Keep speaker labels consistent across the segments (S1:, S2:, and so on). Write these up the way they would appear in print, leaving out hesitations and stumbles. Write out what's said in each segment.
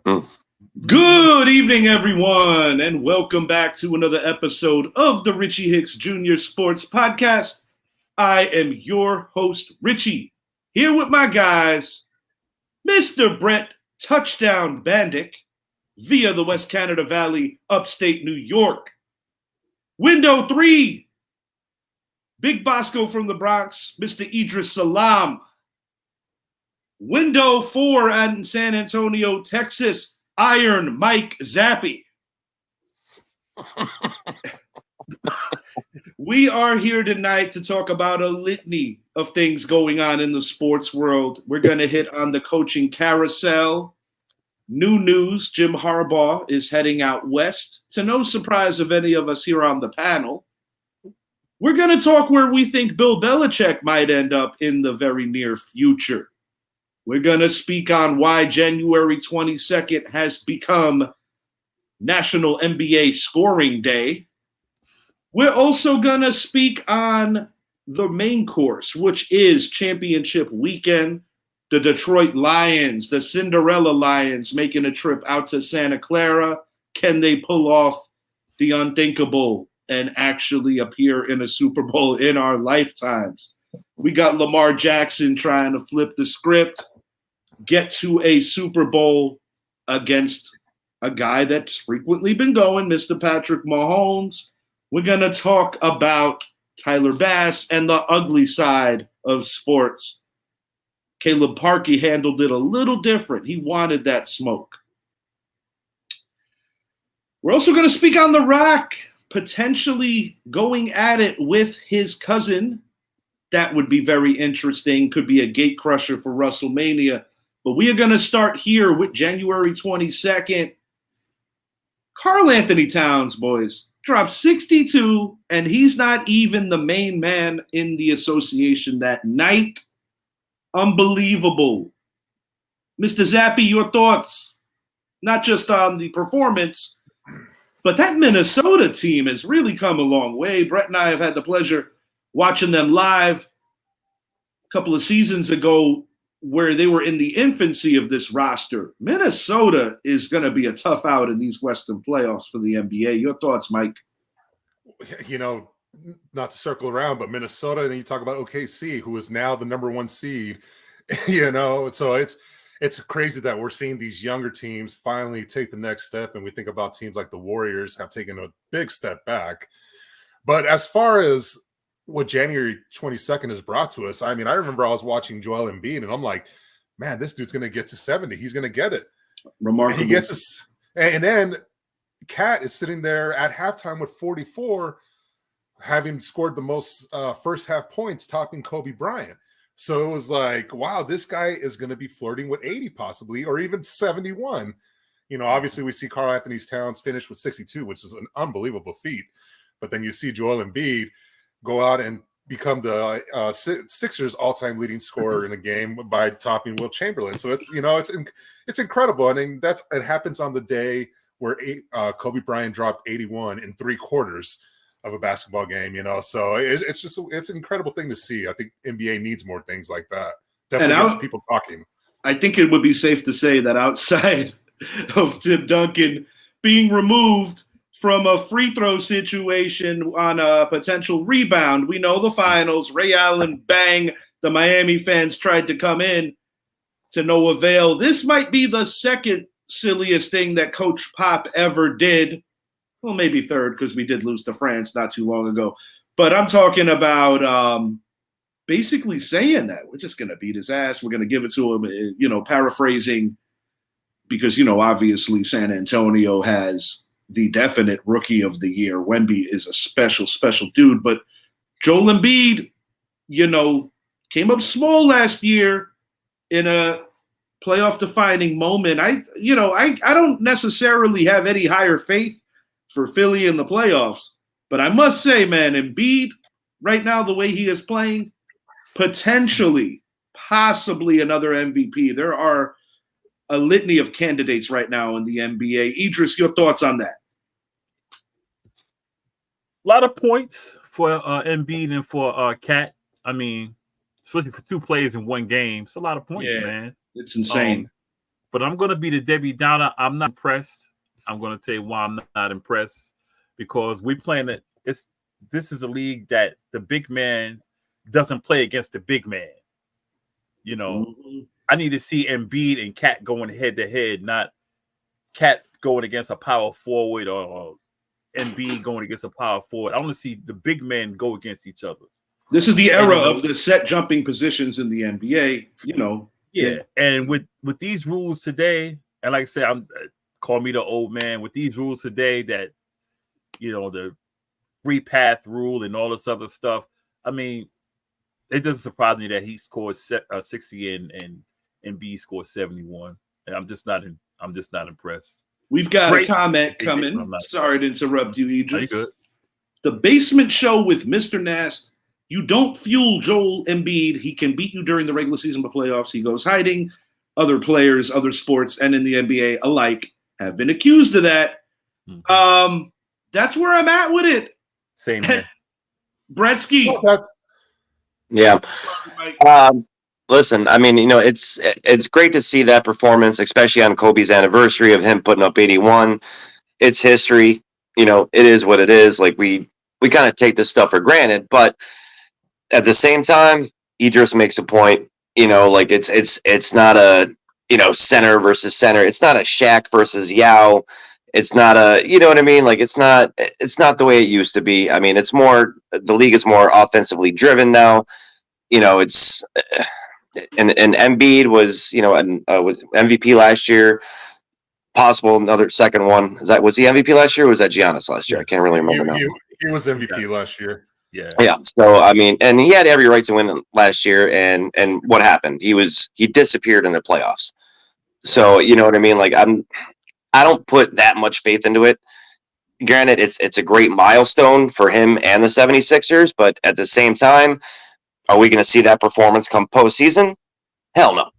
S1: Good evening, everyone, and welcome back to another episode of the Richie Hicks Jr. Sports Podcast. I am your host, Richie, here with my guys, Mr. Brett Touchdown Bandick, via the West Canada Valley, upstate New York. Window 3, Big Bosco from the Bronx, Mr. Idris Salam. Window 4 in San Antonio, Texas, Iron Mike Zappi. We are here tonight to talk about a litany of things going on in the sports world. We're going to hit on the coaching carousel. New news, Jim Harbaugh is heading out west, to no surprise of any of us here on the panel. We're going to talk where we think Bill Belichick might end up in the very near future. We're going to speak on why January 22nd has become National NBA Scoring Day. We're also going to speak on the main course, which is championship weekend. The Detroit Lions, the Cinderella Lions, making a trip out to Santa Clara. Can they pull off the unthinkable and actually appear in a Super Bowl in our lifetimes? We got Lamar Jackson trying to flip the script, get to a Super Bowl against a guy that's frequently been going, Mr. Patrick Mahomes. We're going to talk about Tyler Bass and the ugly side of sports. Caleb Parkey handled it a little different. He wanted that smoke. We're also going to speak on The Rock, potentially going at it with his cousin. That would be very interesting. Could be a gate crusher for WrestleMania. But we are going to start here with January 22nd. Karl Anthony Towns, boys, dropped 62, and he's not even the main man in the association that night. Unbelievable. Mr. Zappi, your thoughts? Not just on the performance, but that Minnesota team has really come a long way. Brett and I have had the pleasure watching them live a couple of seasons ago, where they were in the infancy of this roster. Minnesota is going to be a tough out in these Western playoffs for the NBA. Your thoughts, Mike?
S2: You know, not to circle around, but Minnesota, and then you talk about OKC, who is now the number 1 seed, so it's crazy that we're seeing these younger teams finally take the next step, and we think about teams like the Warriors have taken a big step back. But as far as what January 22nd has brought to us, I mean, I remember I was watching Joel Embiid, and I'm like, man, this dude's going to get to 70. He's going to get it.
S1: Remarkable.
S2: And he gets us, and then Cat is sitting there at halftime with 44, having scored the most first half points, topping Kobe Bryant. So it was like, wow, this guy is going to be flirting with 80 possibly, or even 71. You know, obviously we see Karl Anthony Towns finish with 62, which is an unbelievable feat. But then you see Joel Embiid go out and become the Sixers all-time leading scorer in a game by topping Wilt Chamberlain. So it's incredible. I mean, it happens on the day where Kobe Bryant dropped 81 in 3 quarters of a basketball game, so it's an incredible thing to see. I think NBA needs more things like that. Definitely gets people talking.
S1: I think it would be safe to say that outside of Tim Duncan being removed from a free throw situation on a potential rebound, we know the finals, Ray Allen, bang, the Miami fans tried to come in to no avail. This might be the second silliest thing that Coach Pop ever did. Well, maybe third, because we did lose to France not too long ago. But I'm talking about basically saying that we're just going to beat his ass. We're going to give it to him, paraphrasing, because, obviously San Antonio has the definite rookie of the year. Wemby is a special, special dude. But Joel Embiid, came up small last year in a playoff-defining moment. I don't necessarily have any higher faith for Philly in the playoffs, but I must say, man, Embiid, right now, the way he is playing, potentially, possibly another MVP. There are a litany of candidates right now in the NBA. Idris, your thoughts on that?
S3: A lot of points for Embiid and for Cat. I mean, especially for 2 plays in 1 game. It's a lot of points, man.
S1: It's insane.
S3: But I'm going to be the Debbie Downer. I'm not impressed. I'm going to tell you why I'm not impressed. Because we playing it. This is a league that the big man doesn't play against the big man. You know, I need to see Embiid and Cat going head to head, not Cat going against a power forward or Embiid going against a power forward. I want to see the big men go against each other.
S1: This is the era of the set jumping positions in the NBA. You know.
S3: Yeah, and with these rules today, and like I said, call me the old man. With these rules today, that the free path rule and all this other stuff. I mean, it doesn't surprise me that he scored 60 and B scored 71, and I'm just not impressed.
S1: We've got a comment coming. Sorry to interrupt you, Idris.
S3: Are you good?
S1: The Basement Show with Mr. Nast. You don't fuel Joel Embiid. He can beat you during the regular season but playoffs. He goes hiding. Other players, other sports, and in the NBA alike have been accused of that. Mm-hmm. That's where I'm at with it.
S3: Same here.
S1: Bretsky.
S4: Yeah. Listen, I mean, it's great to see that performance, especially on Kobe's anniversary of him putting up 81. It's history. It is what it is. Like we kind of take this stuff for granted, but at the same time, Idris makes a point. Like it's not a center versus center. It's not a Shaq versus Yao. It's not you know what I mean? Like it's not the way it used to be. I mean, the league is more offensively driven now. It's and Embiid was was MVP last year. Possible another second one. Was he MVP last year or was that Giannis last year? I can't really remember now.
S2: He was MVP last year.
S3: Yeah.
S4: So I mean, and he had every right to win last year. And what happened? He disappeared in the playoffs. So you know what I mean? Like I don't put that much faith into it. Granted, it's a great milestone for him and the 76ers, but at the same time, are we going to see that performance come postseason? Hell no.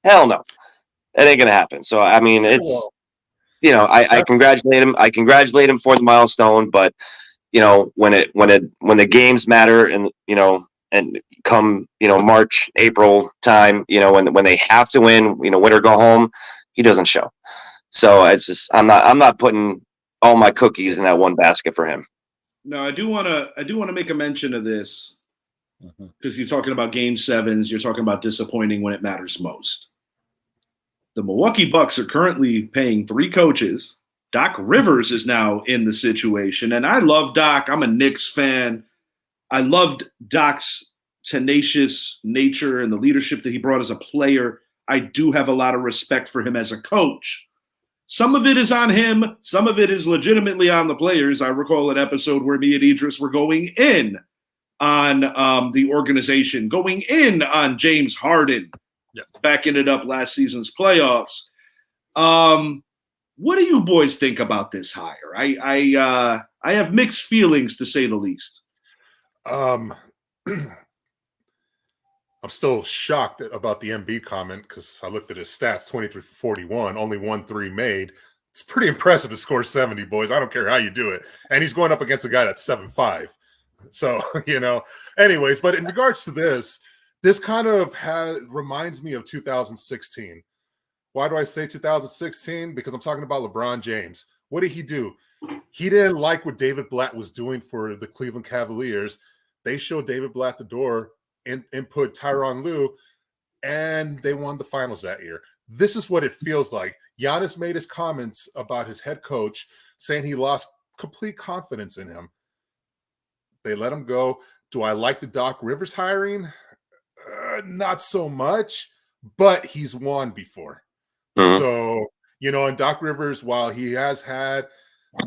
S4: It ain't going to happen. So I mean, it's I congratulate him. I congratulate him for the milestone, but when the games matter and and come March, April time, when they have to win, win or go home, he doesn't show. So it's just I'm not putting all my cookies in that one basket for him.
S1: No, I do want to make a mention of this because you're talking about game sevens, you're talking about disappointing when it matters most. The Milwaukee Bucks are currently paying 3 coaches. Doc Rivers is now in the situation, and I love Doc. I'm a Knicks fan. I loved Doc's tenacious nature and the leadership that he brought as a player. I do have a lot of respect for him as a coach. Some of it is on him. Some of it is legitimately on the players. I recall an episode where me and Idris were going in on the organization, going in on James Harden, backing it up last season's playoffs. What do you boys think about this hire? I have mixed feelings, to say the least.
S2: I'm still shocked about the Embiid comment because I looked at his stats: 23 for 41, only 1 3 made. It's pretty impressive to score 70, boys. I don't care how you do it. And he's going up against a guy that's 7'5". So, anyways, but in regards to this kind of reminds me of 2016. Why do I say 2016? Because I'm talking about LeBron James. What did he do? He didn't like what David Blatt was doing for the Cleveland Cavaliers. They showed David Blatt the door and put Tyronn Lue, and they won the finals that year. This is what it feels like. Giannis made his comments about his head coach, saying he lost complete confidence in him. They let him go. Do I like the Doc Rivers hiring? Not so much, but he's won before. So, and Doc Rivers, while he has had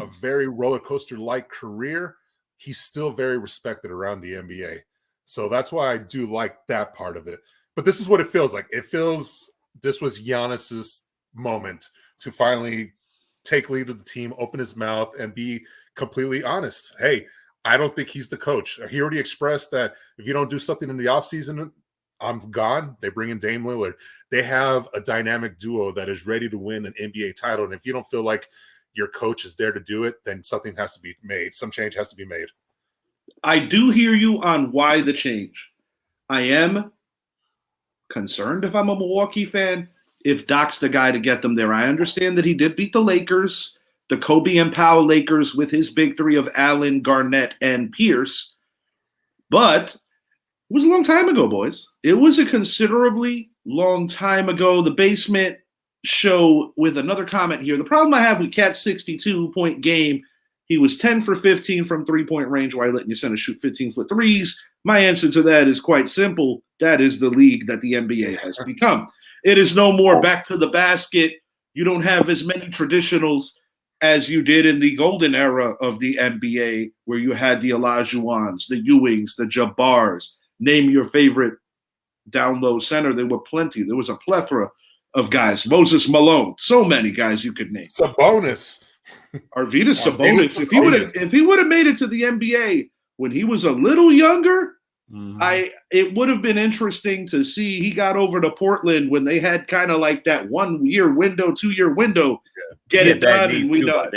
S2: a very roller coaster-like career, he's still very respected around the NBA. So that's why I do like that part of it. But this is what it feels like. It feels this was Giannis's moment to finally take lead of the team, open his mouth, and be completely honest. Hey, I don't think he's the coach. He already expressed that if you don't do something in the offseason, I'm gone. They bring in Dame Lillard. They have a dynamic duo that is ready to win an NBA title. And if you don't feel like your coach is there to do it, then something has to be made. Some change has to be made.
S1: I do hear you on why the change. I am concerned if I'm a Milwaukee fan. if Doc's the guy to get them there. I understand that he did beat the Lakers, the Kobe and Powell Lakers with his big three of Allen, Garnett, and Pierce. But it was a long time ago, boys. It was a considerably long time ago. The basement show with another comment here. The problem I have with Cat's 62-point game, he was 10 for 15 from three-point range while letting your center shoot 15-foot threes. My answer to that is quite simple. That is the league that the NBA has become. It is no more back to the basket. You don't have as many traditionals as you did in the golden era of the NBA, where you had the Olajuwons, the Ewings, the Jabbars. Name your favorite down low center. There were plenty. There was a plethora of guys. Moses Malone. So many guys you could name.
S2: Sabonis.
S1: Arvydas Sabonis. If he would have made it to the NBA when he was a little younger, it would have been interesting to see. He got over to Portland when they had kind of like that 1 year window, 2 year window, get it done, and we know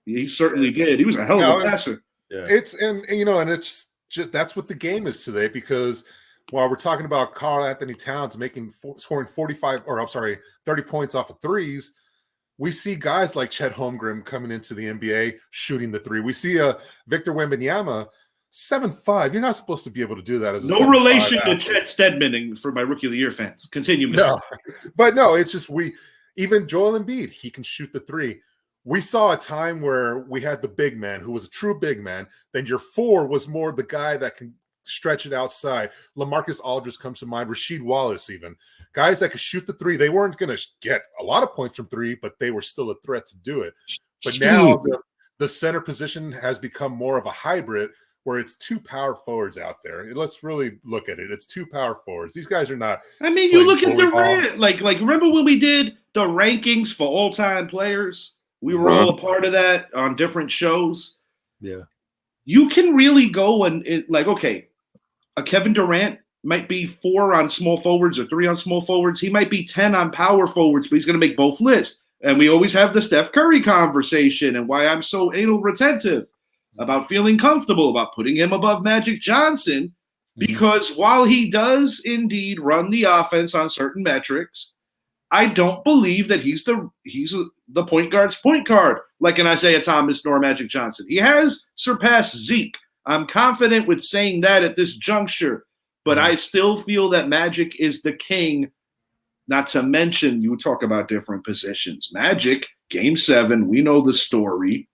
S1: he certainly did. He was a hell of a passer.
S2: Yeah. It's just that's what the game is today, because while we're talking about Karl Anthony Towns scoring 30 points off of threes, we see guys like Chet Holmgren coming into the NBA shooting the three. We see Victor Wembanyama, 7'5". You're not supposed to be able to do that as a
S1: no relation to Chet Stedman for my Rookie of the Year fans. Continue, Mr.
S2: No, but no, it's just even Joel Embiid, he can shoot the three. We saw a time where we had the big man who was a true big man. Then your four was more the guy that can stretch it outside. LaMarcus Aldridge comes to mind. Rasheed Wallace, even guys that could shoot the three. They weren't going to get a lot of points from three, but they were still a threat to do it. But now the center position has become more of a hybrid, where it's two power forwards out there. Let's really look at it. It's two power forwards. These guys are not.
S1: I mean, you look at Durant. Like remember when we did the rankings for all-time players? We were all a part of that on different shows.
S3: Yeah.
S1: You can really go okay, a Kevin Durant might be 4 on small forwards or 3 on small forwards. He might be 10 on power forwards, but he's going to make both lists. And we always have the Steph Curry conversation and why I'm so anal retentive about feeling comfortable about putting him above Magic Johnson, because while he does indeed run the offense on certain metrics, I don't believe that he's the point guard's point guard like an Isaiah Thomas nor Magic Johnson. He has surpassed Zeke. I'm confident with saying that at this juncture, but I still feel that Magic is the king. Not to mention, you talk about different positions. Magic, Game 7, we know the story.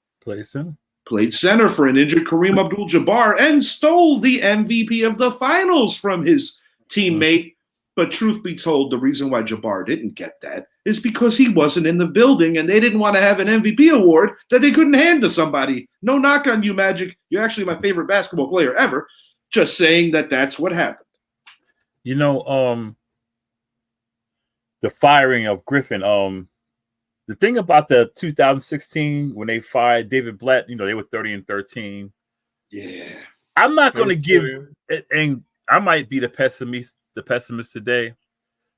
S1: Played center for an injured Kareem Abdul-Jabbar and stole the MVP of the finals from his teammate. But truth be told, the reason why Jabbar didn't get that is because he wasn't in the building and they didn't want to have an MVP award that they couldn't hand to somebody. No knock on you, Magic. You're actually my favorite basketball player ever. Just saying that's what happened.
S3: You know, the firing of Griffin, the thing about the 2016 when they fired David Blatt, they were 30-13.
S1: Yeah.
S3: I'm not going to give it, and I might be the pessimist today,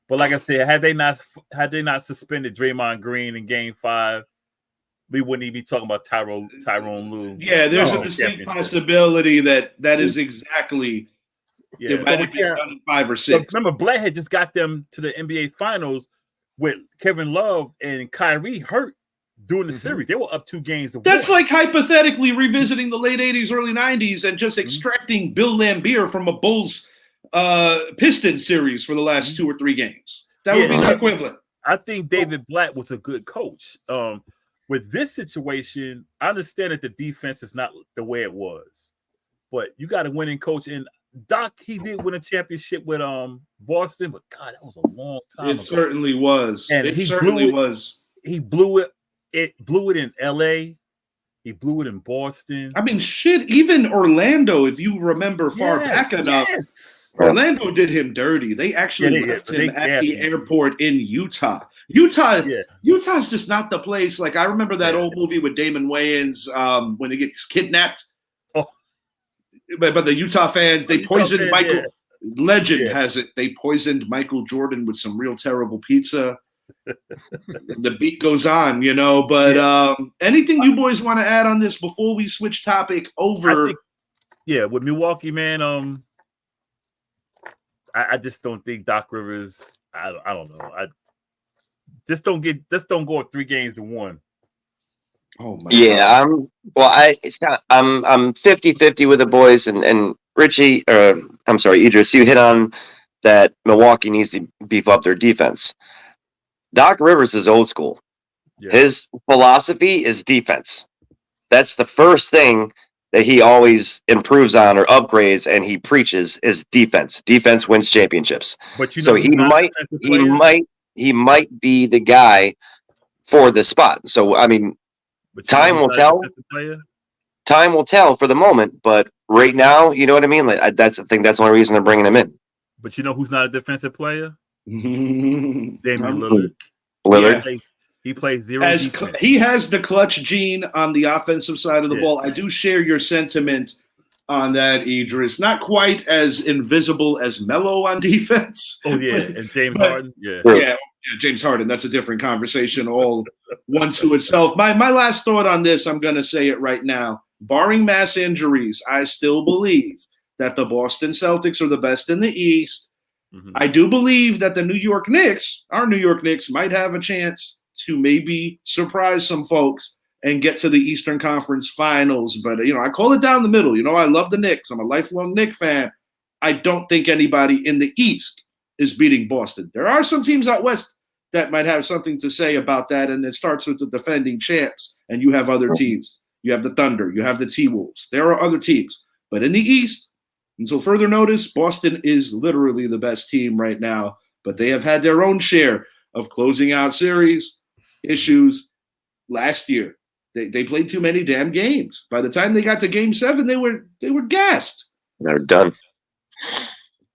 S3: but like I said, had they not suspended Draymond Green in Game 5, we wouldn't even be talking about Tyrone Lue.
S1: Yeah, there's a distinct possibility that is exactly.
S3: Yeah,
S1: it might have been done in 5 or 6.
S3: Remember, Blatt had just got them to the NBA Finals with Kevin Love and Kyrie hurt during the series. They were up 2 games.
S1: That's like hypothetically revisiting the late 80s, early 90s and just extracting Bill Laimbeer from a Bulls Pistons series for the last 2 or 3 games. That would be the equivalent.
S3: I think David Blatt was a good coach. With this situation, I understand that the defense is not the way it was, but you got a winning coach. And Doc, he did win a championship with Boston, but God, that was a long time ago.
S1: Certainly was.
S3: And
S1: it certainly was.
S3: He blew it. It blew it in LA. He blew it in Boston.
S1: I mean, shit, even Orlando, if you remember far back enough, Orlando did him dirty. They actually left him at the airport in Utah. Utah's just not the place. Like, I remember that old movie with Damon Wayans when he gets kidnapped. But the Utah fans, they poisoned Michael. Yeah. Legend has it they poisoned Michael Jordan with some real terrible pizza. The beat goes on, But anything you boys want to add on this before we switch topic over?
S3: With Milwaukee, man. I just don't think Doc Rivers. I don't know. Just don't go 3-1.
S1: Oh my
S4: Yeah,
S1: God.
S4: I'm 50-50 with the boys, and Richie, I'm sorry, Idris, you hit on that Milwaukee needs to beef up their defense. Doc Rivers is old school.
S3: Yeah.
S4: His philosophy is defense. That's the first thing that he always improves on or upgrades, and he preaches is defense. Defense wins championships.
S3: But you know
S4: So
S3: who's not a defensive player?
S4: he might be the guy for this spot. So I mean,
S3: But you know
S4: time
S3: who's
S4: will
S3: not a
S4: tell.
S3: defensive player?
S4: Time will tell for the moment, but right now, you know what I mean. Like that's the thing. That's the only reason they're bringing him in.
S3: But you know who's not a defensive player? Damian
S1: Um,
S3: Lillard.
S4: Lillard.
S1: Yeah.
S3: He plays zero
S1: As
S3: defense.
S1: he has the clutch gene on the offensive side of the
S3: Yeah.
S1: ball. I do share your sentiment on that, Idris. Not quite as invisible as Melo on defense.
S3: Oh yeah, and James
S1: but-
S3: Harden. Yeah.
S1: Yeah, James Harden. That's a different conversation, all one to itself. My last thought on this, I'm going to say it right now. Barring mass injuries, I still believe that the Boston Celtics are the best in the East.
S3: Mhm.
S1: I do believe that the New York Knicks, our New York Knicks, might have a chance to maybe surprise some folks and get to the Eastern Conference Finals. But, I call it down the middle. I love the Knicks. I'm a lifelong Knicks fan. I don't think anybody in the East is beating Boston. There are some teams out West that might have something to say about that, and it starts with the defending champs, and you have other teams. You have the Thunder. You have the T-Wolves. There are other teams. But in the East, until further notice, Boston is literally the best team right now, but they have had their own share of closing out series issues last year. They played too many damn games. By the time they got to Game 7, they were gassed.
S4: They're done.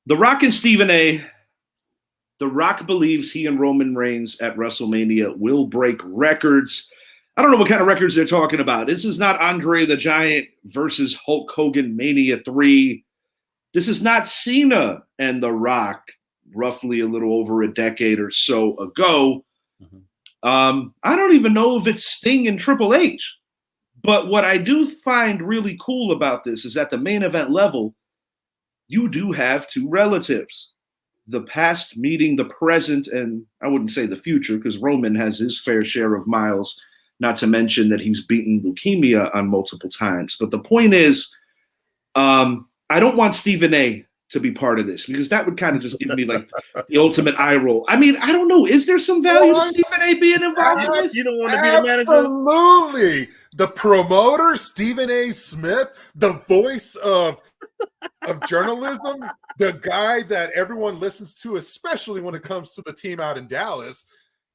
S1: The Rock and Stephen A. The Rock believes he and Roman Reigns at WrestleMania will break records. I don't know what kind of records they're talking about. This is not Andre the Giant versus Hulk Hogan Mania 3. This is not Cena and The Rock roughly a little over a decade or so ago.
S3: Mhm.
S1: I don't even know if it's Sting and Triple H. But what I do find really cool about this is at the main event level, you do have two relatives. The past meeting the present, and I wouldn't say the future because Roman has his fair share of miles, not to mention that he's beaten leukemia on multiple times. But the point is, I don't want Stephen A. to be part of this because that would kind of just give me like the ultimate eye roll. I mean, I don't know. Is there some value to Stephen A. being involved in this?
S3: You don't want to be the manager?
S2: Absolutely. The promoter, Stephen A. Smith, the voice of journalism, the guy that everyone listens to, especially when it comes to the team out in Dallas.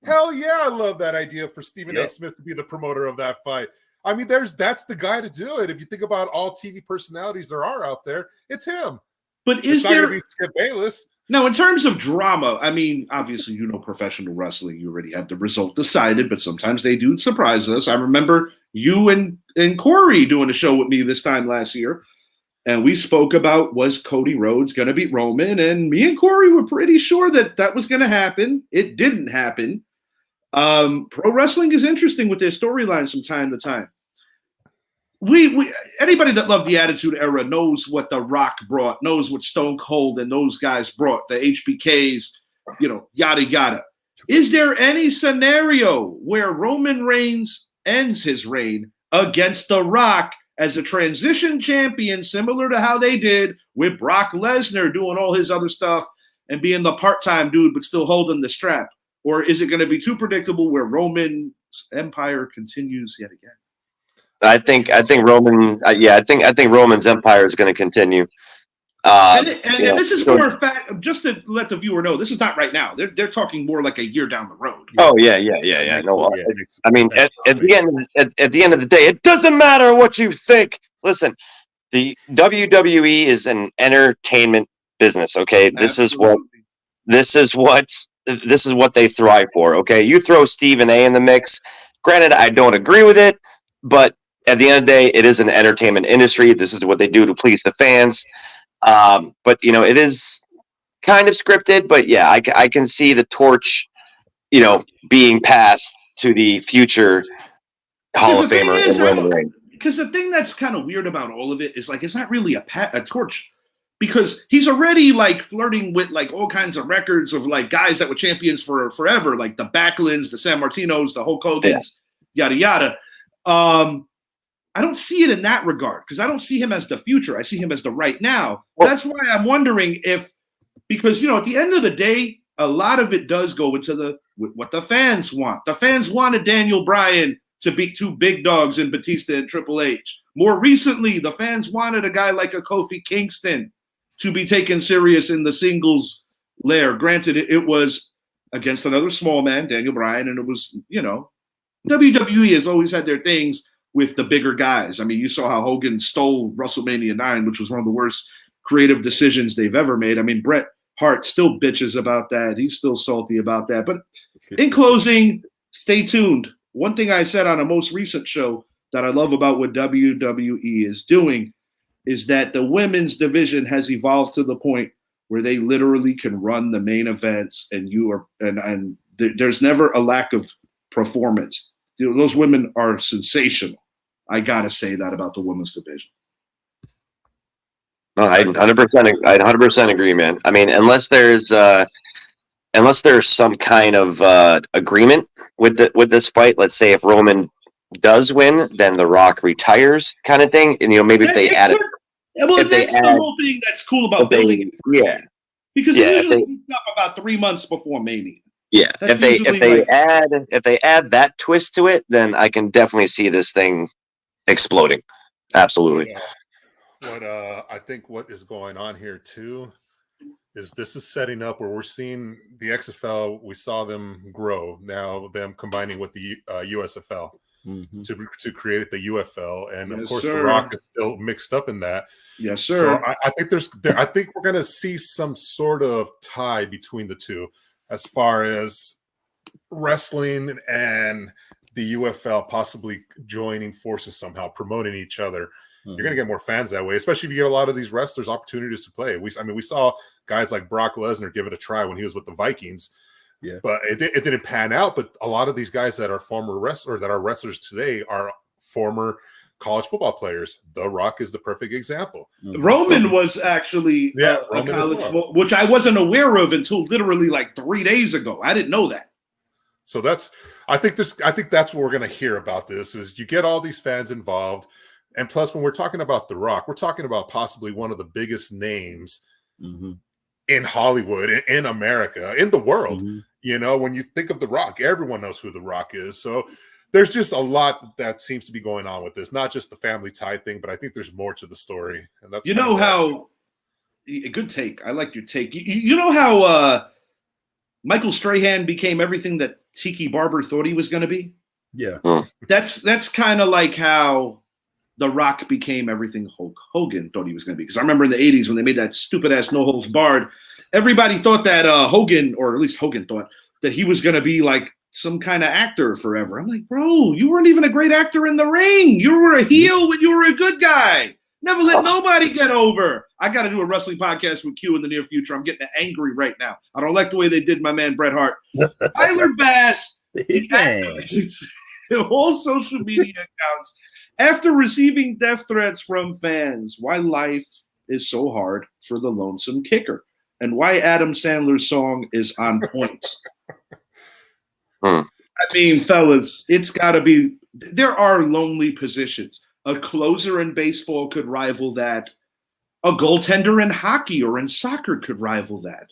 S2: Hell yeah, I love that idea for Stephen A. Smith to be the promoter of that fight. I mean, that's the guy to do it. If you think about all TV personalities there are out there, it's him.
S1: But
S2: It's
S1: is
S2: not
S1: there
S2: gonna be Skip Bayless?
S1: now in terms of drama? I mean, obviously, professional wrestling, you already have the result decided, but sometimes they do surprise us. I remember you and Corey doing a show with me this time last year, and we spoke about was Cody Rhodes going to beat Roman, and me and Corey were pretty sure that was going to happen. It didn't happen. Pro wrestling is interesting with their storylines from time to time. We anybody that loved the Attitude Era knows what The Rock brought, knows what Stone Cold and those guys brought, the HBKs, yada yada. Is there any scenario where Roman Reigns ends his reign against The Rock as a transition champion, similar to how they did with Brock Lesnar doing all his other stuff and being the part-time dude but still holding the strap? Or is it going to be too predictable where Roman's empire continues yet again?
S4: I think Roman. I think Roman's empire is going to continue.
S1: And this is more fact. Just to let the viewer know, this is not right now. They're talking more like a year down the road.
S4: Oh yeah. No, I mean, at the end of the day, it doesn't matter what you think. Listen, the WWE is an entertainment business. Okay, this is what they thrive for. Okay, you throw Stephen A. in the mix. Granted, I don't agree with it, but at the end of the day, it is an entertainment industry. This is what they do to please the fans. But it is kind of scripted. But yeah, I can see the torch, being passed to the future Hall of Famer in Roman Reigns.
S1: Because the thing that's kind of weird about all of it is like it's not really a torch. because he's already like flirting with like all kinds of records of like guys that were champions for forever, like the Backlunds, the San Martinos, the Hulk Hogans, yada yada. I don't see it in that regard because I don't see him as the future. I see him as the right now. That's why I'm wondering if, because at the end of the day, a lot of it does go into what the fans want. The fans wanted Daniel Bryan to beat two big dogs in Batista and Triple H. More recently, the fans wanted a guy like a Kofi Kingston to be taken serious in the singles layer. Granted, it was against another small man, Daniel Bryan, and it was, WWE has always had their things with the bigger guys. I mean, you saw how Hogan stole WrestleMania 9, which was one of the worst creative decisions they've ever made. I mean, Bret Hart still bitches about that. He's still salty about that. But in closing, stay tuned. One thing I said on a most recent show that I love about what WWE is doing is that the women's division has evolved to the point where they literally can run the main events, and there's never a lack of performance. Those women are sensational. I gotta say that about the women's division.
S4: No, I 100% agree, man. I mean, unless there's some kind of agreement with this fight, let's say if Roman does win, then The Rock retires, kind of thing, and maybe if they add it.
S1: Well, that's the whole thing that's cool about building it.
S4: Yeah.
S1: Because it usually comes up about 3 months before Mania.
S4: Yeah. If they add that twist to it, then I can definitely see this thing exploding. Absolutely.
S2: I think what is going on here too is this is setting up where we're seeing the XFL. We saw them grow. Now them combining with the USFL. Mm-hmm. to create the UFL, and of course The Rock is still mixed up in that.
S1: Yes, sir.
S2: So I think we're going to see some sort of tie between the two, as far as wrestling and the UFL possibly joining forces somehow, promoting each other. Mm-hmm. You're going to get more fans that way, especially if you get a lot of these wrestlers opportunities to play. We saw guys like Brock Lesnar give it a try when he was with the Vikings. Yeah, but it didn't pan out. But a lot of these guys that are former wrestlers, that are wrestlers today, are former college football players. The Rock is the perfect example.
S1: Roman was actually a college, which I wasn't aware of until literally like 3 days ago. I didn't know that.
S2: So I think that's what we're going to hear about this, is you get all these fans involved. And plus, when we're talking about The Rock, we're talking about possibly one of the biggest names in Hollywood, in America, in the world. Mm-hmm. When you think of The Rock, everyone knows who The Rock is. So there's just a lot that seems to be going on with this, not just the family tie thing, but I think there's more to the story. And that's
S1: how a good take. I like your take. You know how Michael Strahan became everything that Tiki Barber thought he was going to be?
S3: Yeah.
S1: That's kind of like how The Rock became everything Hulk Hogan thought he was going to be. Because I remember in the 80s when they made that stupid-ass No Holds Barred, everybody thought that Hogan, or at least Hogan thought, that he was going to be like some kind of actor forever. I'm like, bro, you weren't even a great actor in the ring. You were a heel when you were a good guy. Never let nobody get over. I got to do a wrestling podcast with Q in the near future. I'm getting angry right now. I don't like the way they did my man Bret Hart. Tyler Bass, all social media accounts, after receiving death threats from fans, why life is so hard for the lonesome kicker, and why Adam Sandler's song is on point. I mean, fellas, it's got to be – there are lonely positions. A closer in baseball could rival that. A goaltender in hockey or in soccer could rival that.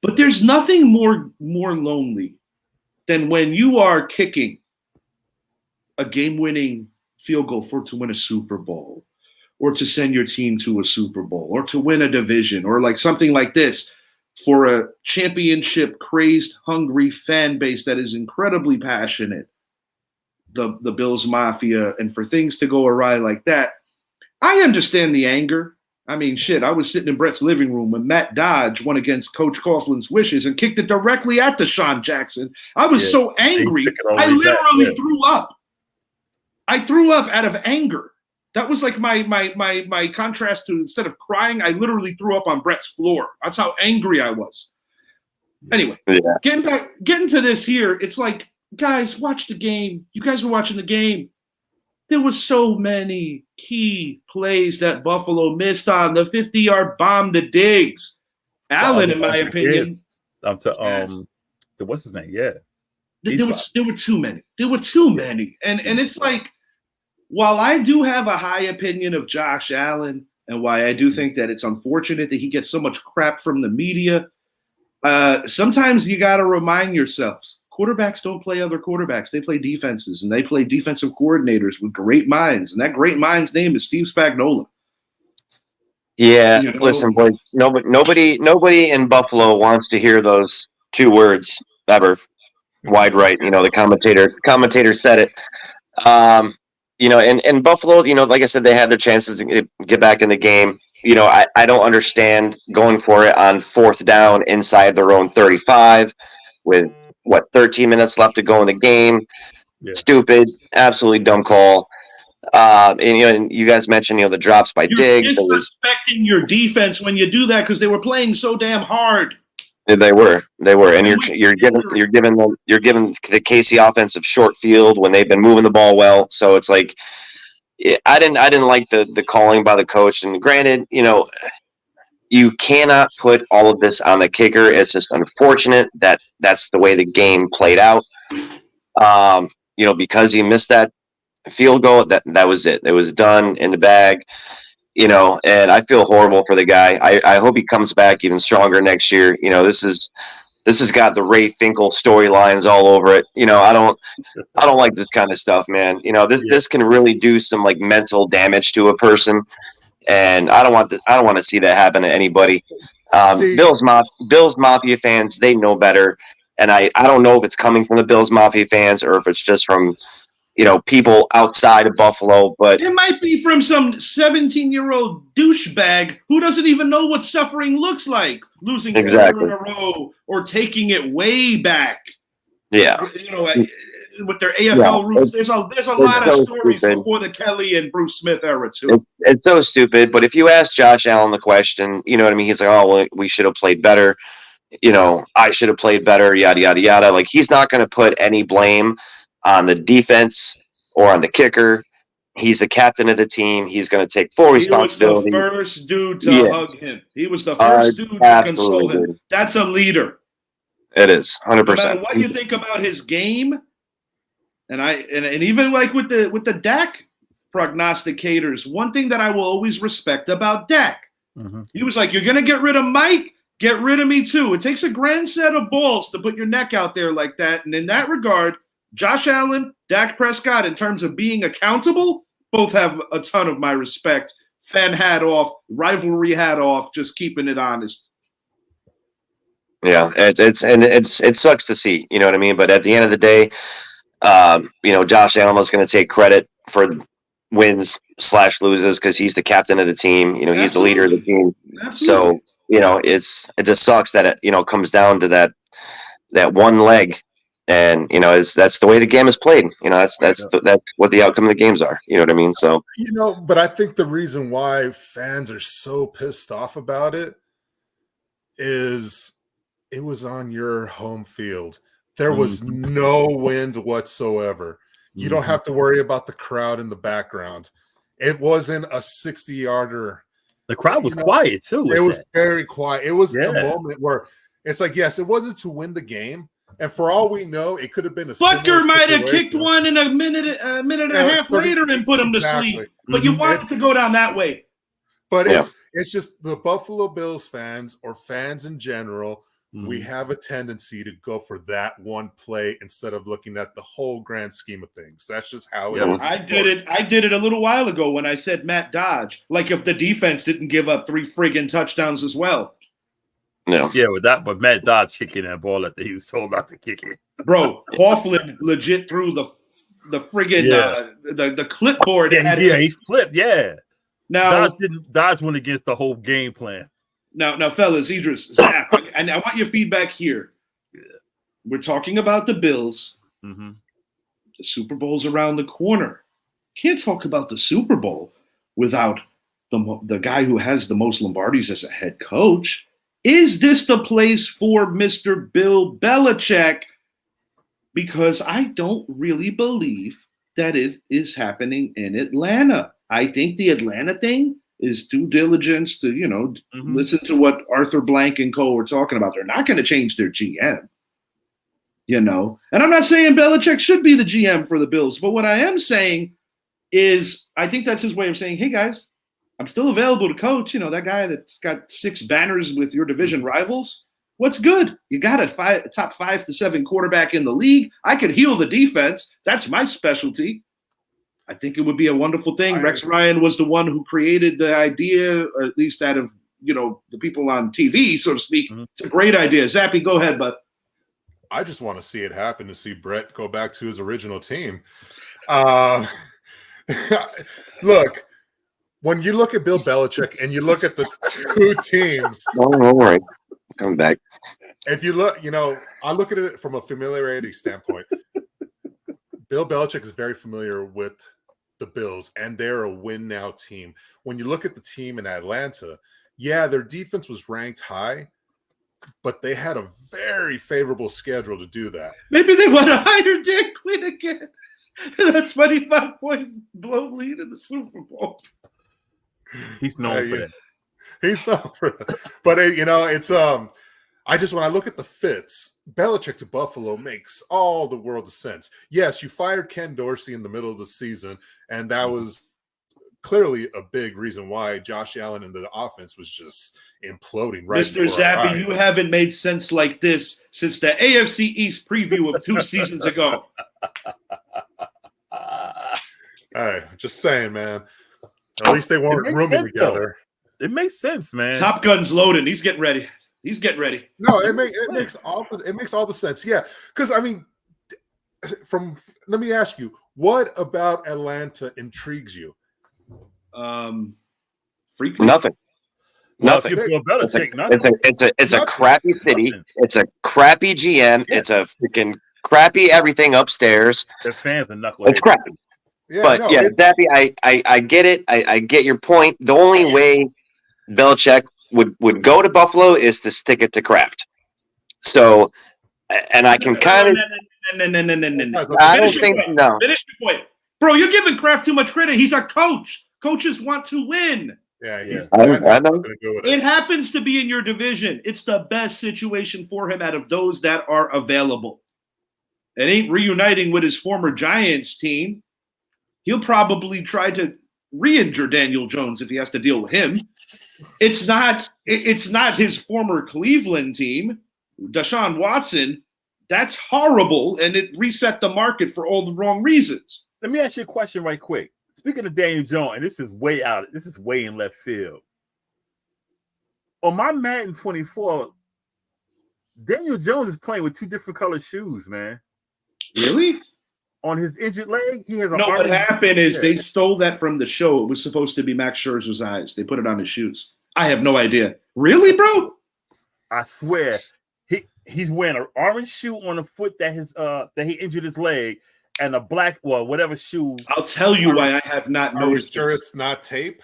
S1: But there's nothing more lonely than when you are kicking a game-winning field goal to win a Super Bowl, or to send your team to a Super Bowl, or to win a division, or like something like this for a championship crazed, hungry fan base that is incredibly passionate, the Bills Mafia, and for things to go awry like that. I understand the anger. I mean, shit, I was sitting in Brett's living room when Matt Dodge went against Coach Coughlin's wishes and kicked it directly at Deshaun Jackson. I was so angry, I literally threw up. I threw up out of anger. That was like my contrast to, instead of crying, I literally threw up on Brett's floor. That's how angry I was. Anyway, getting to this here, it's like, guys, watch the game. You guys were watching the game. there were so many key plays that Buffalo missed on. The 50-yard bomb to Diggs. Allen, in my opinion.
S3: What's his name? Yeah.
S1: There were too many. There were too many. And it's like, while I do have a high opinion of Josh Allen, and why I do think that it's unfortunate that he gets so much crap from the media, sometimes you got to remind yourselves, quarterbacks don't play other quarterbacks. They play defenses, and they play defensive coordinators with great minds. And that great mind's name is Steve Spagnuolo.
S4: Yeah, listen, boys, nobody in Buffalo wants to hear those two words ever. Wide right, the commentator said it. And Buffalo, like I said, they had their chances to get back in the game. I don't understand going for it on 4th down inside their own 35 with 13 minutes left to go in the game. Yeah. Stupid, absolutely dumb call. And you guys mentioned, the drops by Diggs.
S1: You're disrespecting your defense when you do that because they were playing so damn hard.
S4: They were, and you're giving the KC offensive short field when they've been moving the ball well. So it's like, I didn't like the calling by the coach. And granted, you cannot put all of this on the kicker. It's just unfortunate that that's the way the game played out. Because he missed that field goal, that was it. It was done in the bag. And I feel horrible for the guy. I hope he comes back even stronger next year. This has got the Ray Finkel storylines all over it. I don't like this kind of stuff, man. This can really do some like mental damage to a person, and I don't want to see that happen to anybody. Bills Mafia fans, they know better, and I don't know if it's coming from the Bills Mafia fans or if it's just from people outside of Buffalo, but
S1: it might be from some 17-year-old douchebag who doesn't even know what suffering looks like, losing 4 in a row or taking it way back.
S4: Yeah,
S1: with their AFL roots. There's a lot of stories before the Kelly and Bruce Smith era too.
S4: It's so stupid. But if you ask Josh Allen the question, you know what I mean? He's like, "Oh, well, we should have played better. I should have played better." Yada yada yada. Like, he's not going to put any blame on the defense or on the kicker. He's the captain of the team. He's going to take full responsibility.
S1: He was the first dude to hug him. He was the first dude to console him. That's a leader.
S4: It is 100%. No
S1: matter what you think about his game, and even like with the Dak prognosticators, one thing that I will always respect about Dak, he was like, "You're going to get rid of Mike. Get rid of me too." It takes a grand set of balls to put your neck out there like that. And in that regard, Josh Allen, Dak Prescott, in terms of being accountable, both have a ton of my respect. Fan hat off, rivalry hat off, just keeping it honest.
S4: Yeah, it sucks to see, you know what I mean? But at the end of the day, Josh Allen is going to take credit for wins/loses because he's the captain of the team. He's the leader of the team. Absolutely. So, it just sucks that it, comes down to that one leg. And that's the way the game is played. That's what the outcome of the games are. You know what I mean? So
S2: but I think the reason why fans are so pissed off about it is it was on your home field. There was no wind whatsoever. You don't have to worry about the crowd in the background. It wasn't a 60-yarder.
S3: The crowd was quiet too.
S2: It was very quiet. It was a moment where it's like, yes, it wasn't to win the game. And for all we know, it could have been a
S1: Butker might have kicked one in a minute and a half later and put him to sleep. But you wanted to go down that way.
S2: But it's just the Buffalo Bills fans or fans in general, we have a tendency to go for that one play instead of looking at the whole grand scheme of things. That's just how it is.
S1: I did it a little while ago when I said Matt Dodge. Like if the defense didn't give up 3 friggin' touchdowns as well.
S4: No.
S3: Yeah, but Matt Dodge kicking that ball that he was told not to kick it.
S1: Bro, Coughlin legit threw the friggin' the clipboard.
S3: He flipped. Yeah.
S1: Now
S3: Dodge went against the whole game plan.
S1: Now, fellas, Idris, Zach, and I want your feedback here. Yeah. We're talking about the Bills. The Super Bowl's around the corner. Can't talk about the Super Bowl without the guy who has the most Lombardis as a head coach. Is this the place for Mr. Bill Belichick? Because I don't really believe that is happening in Atlanta. I think the Atlanta thing is due diligence to, listen to what Arthur Blank and co. were talking about. They're not going to change their GM, And I'm not saying Belichick should be the GM for the Bills, but what I am saying is I think that's his way of saying, hey, guys, I'm still available to coach. That guy that's got 6 banners with your division rivals. What's good? You got a top 5 to 7 quarterback in the league. I could heal the defense. That's my specialty. I think it would be a wonderful thing. Rex Ryan was the one who created the idea, or at least out of, the people on TV, so to speak. It's a great idea. Zappy, go ahead, bud.
S2: I just want to see it happen, to see Brett go back to his original team. Look, when you look at Bill Belichick and you look at the 2 teams.
S4: Don't worry. Come back.
S2: If you look, I look at it from a familiarity standpoint. Bill Belichick is very familiar with the Bills, and they're a win now team. When you look at the team in Atlanta, yeah, their defense was ranked high, but they had a very favorable schedule to do that.
S1: Maybe they want to hire Dan Quinn again. That's 25-point blow lead in the Super Bowl.
S3: He's known for that.
S2: He's known for that. But it's when I look at the fits, Belichick to Buffalo makes all the world of sense. Yes, you fired Ken Dorsey in the middle of the season, and that was clearly a big reason why Josh Allen and the offense was just imploding right
S1: Mr. Zappy, you haven't made sense like this since the AFC East preview of 2 seasons ago.
S2: Hey, just saying, man. At least they weren't rooming together.
S3: Though. It makes sense, man.
S1: Top Gun's loading. He's getting ready.
S2: No, it makes all the sense. Yeah, because let me ask you, what about Atlanta intrigues you?
S4: Nothing.
S3: Nothing.
S4: It's a crappy city. It's a crappy GM. Yeah. It's a freaking crappy everything upstairs.
S3: The fans are knuckleheads.
S4: It's crappy. Yeah, but Zappy, I get it. I get your point. The only way Belichick would go to Buffalo is to stick it to Kraft. So, and I can kind of. I don't think no.
S1: Finish your point, bro. You're giving Kraft too much credit. He's a coach. Coaches want to win.
S2: Yeah,
S4: I know.
S1: It happens to be in your division. It's the best situation for him out of those that are available. It ain't reuniting with his former Giants team. He'll probably try to re-injure Daniel Jones if he has to deal with him. It's not his former Cleveland team, Deshaun Watson. That's horrible, and it reset the market for all the wrong reasons.
S3: Let me ask you a question right quick. Speaking of Daniel Jones, and this is way out. This is way in left field. On my Madden 24, Daniel Jones is playing with 2 different colored shoes, man.
S1: Really?
S3: On his injured leg, he has a.
S1: No, what happened is they stole that from the show. It was supposed to be Max Scherzer's eyes. They put it on his shoes. I have no idea. Really, bro?
S3: I swear, he's wearing an orange shoe on the foot that he injured his leg, and a black, whatever shoe.
S1: I'll tell you why I have not noticed.
S2: Are you sure it's not tape?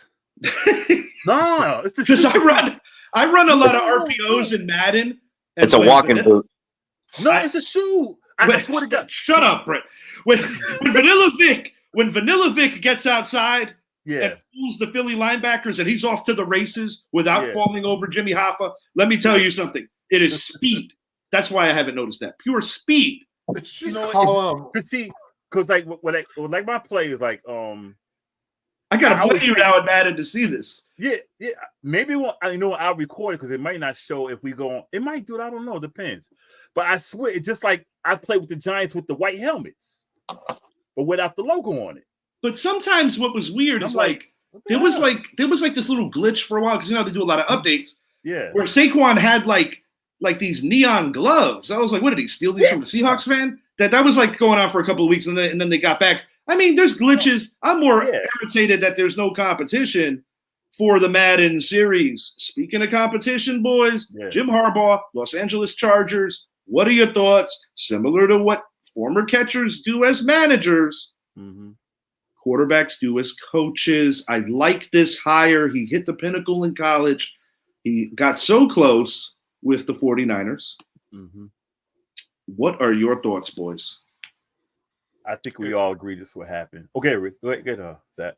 S3: No, it's
S1: because I run a lot of RPOs in Madden.
S4: It's a walking boot.
S3: No, it's a shoe. I swear to God.
S1: Shut up, Brett. When Vanilla Vic gets outside and fools the Philly linebackers and he's off to the races without falling over Jimmy Hoffa, let me tell you something. It is speed. That's why I haven't noticed that. Pure speed.
S3: Because like my play is like
S1: I gotta play you now at Madden to see this.
S3: Yeah. Maybe I'll record it because it might not show if we go on. It might do it. I don't know. It depends. But I swear, it's just like I play with the Giants with the white helmets, but without the logo on it.
S1: But sometimes what was weird is there was this little glitch for a while because they do a lot of updates.
S3: Yeah.
S1: Where Saquon had like these neon gloves. I was like, what did he steal these from a Seahawks fan? That was like going on for a couple of weeks and then they got back. I mean, there's glitches. I'm more irritated that there's no competition for the Madden series. Speaking of competition, boys, Jim Harbaugh, Los Angeles Chargers. What are your thoughts? Similar to what former catchers do as managers, quarterbacks do as coaches. I like this hire. He hit the pinnacle in college. He got so close with the 49ers. What are your thoughts, boys?
S3: I think we all agree this will happen. Okay, Rick, go ahead, Zach.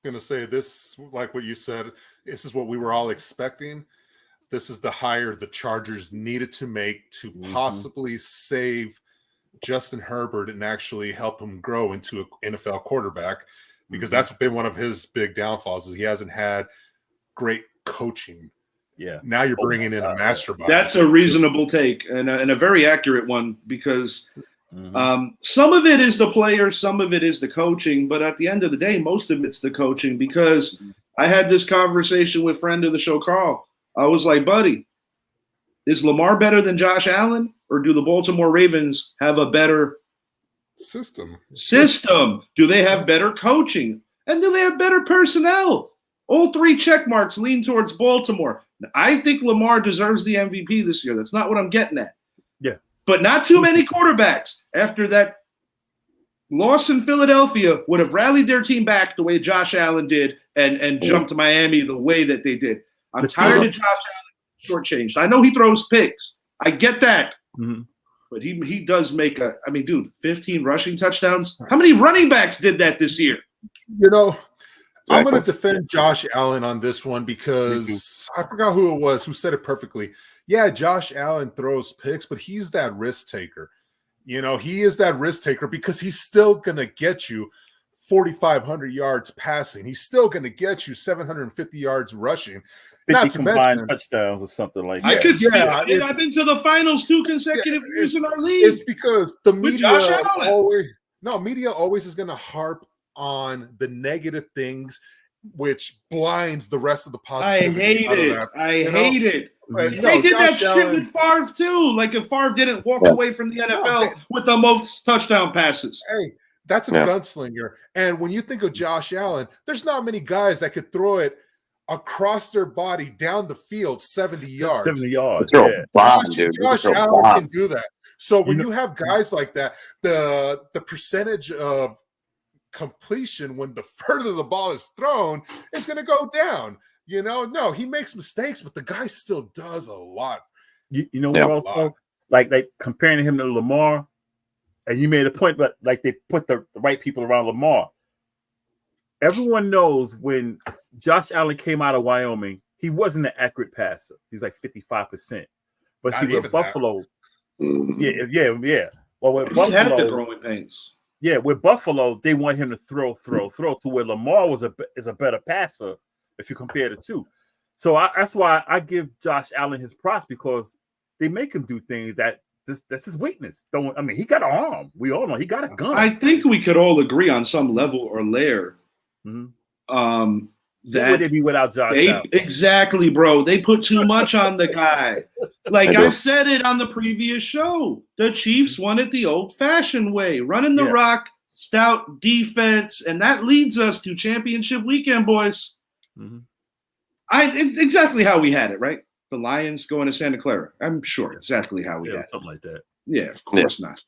S2: Going to say this, like what you said, this is what we were all expecting. This is the hire the Chargers needed to make to possibly save Justin Herbert and actually help him grow into an NFL quarterback, because that's been one of his big downfalls, is he hasn't had great coaching.
S3: Yeah.
S2: Now you're bringing in a mastermind.
S1: That's a reasonable take and a very accurate one, because some of it is the players, some of it is the coaching, but at the end of the day, most of it's the coaching, because I had this conversation with friend of the show, Carl. I was like, buddy, is Lamar better than Josh Allen, or do the Baltimore Ravens have a better
S2: system?
S1: Do they have better coaching? And do they have better personnel? All three check marks lean towards Baltimore. I think Lamar deserves the MVP this year. That's not what I'm getting at.
S3: Yeah.
S1: But not too many quarterbacks after that loss in Philadelphia would have rallied their team back the way Josh Allen did and jumped to Miami the way that they did. I'm tired of Josh Allen shortchanged. I know he throws picks. I get that. But he does make 15 rushing touchdowns. How many running backs did that this year?
S2: I'm going to defend Josh Allen on this one, because I forgot who it was who said it perfectly. Yeah, Josh Allen throws picks, but he's that risk taker. He is that risk taker because he's still going to get you 4,500 yards passing. He's still going to get you 750 yards rushing.
S3: 50 combined touchdowns or something like that.
S1: I've been to the finals 2 consecutive years in our league.
S2: It's because the media always is going to harp on the negative things, which blinds the rest of the positivity.
S1: I hate it. They did that shit with Favre too. Like, if Favre didn't walk away from the NFL with the most touchdown passes.
S2: Hey, that's a gunslinger. And when you think of Josh Allen, there's not many guys that could throw it across their body down the field 70 yards.
S3: 70 yards.
S2: Josh Allen can do that. So when you have guys like that, the percentage of completion when the further the ball is thrown is going to go down. No, he makes mistakes, but the guy still does a lot.
S3: What else? Like comparing him to Lamar, and you made a point, but like they put the right people around Lamar. Everyone knows when Josh Allen came out of Wyoming, he wasn't an accurate passer. He's like 55%. But see, with Buffalo, yeah. Well, with Buffalo,
S1: he had the growing pains.
S3: Yeah, with Buffalo, they want him to throw to where Lamar is a better passer if you compare the two. So that's why I give Josh Allen his props, because they make him do things that's his weakness. He got an arm. We all know he got a gun.
S1: I think we could all agree on some level or layer.
S3: That would it be without Josh Allen?
S1: Exactly, bro. They put too much on the guy. Like I said it on the previous show, the Chiefs won it the old-fashioned way, running the rock, stout defense, and that leads us to championship weekend, boys. Exactly how we had it, right? The Lions going to Santa Clara. I'm sure exactly how we had it.
S3: Something like that.
S1: Yeah, of course not.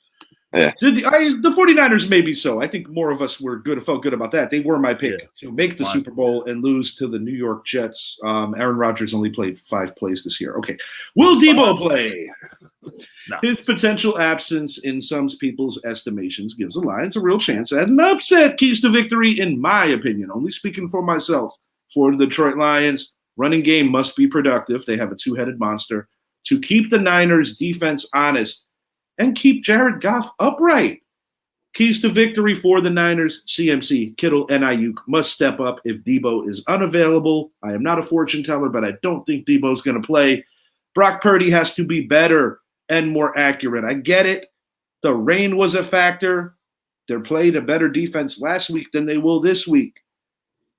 S4: Yeah.
S1: The 49ers maybe so. I think more of us felt good about that. They were my pick to make the Super Bowl and lose to the New York Jets. Aaron Rodgers only played 5 plays this year. Okay. Will Debo play? No. His potential absence in some people's estimations gives the Lions a real chance at an upset. Keys to victory, in my opinion. Only speaking for myself. For the Detroit Lions, running game must be productive. They have a 2-headed monster. To keep the Niners' defense honest and keep Jared Goff upright. Keys to victory for the Niners: CMC, Kittle, and Ayuk must step up if Debo is unavailable. I am not a fortune teller, but I don't think Debo's going to play. Brock Purdy has to be better and more accurate. I get it. The rain was a factor. They played a better defense last week than they will this week.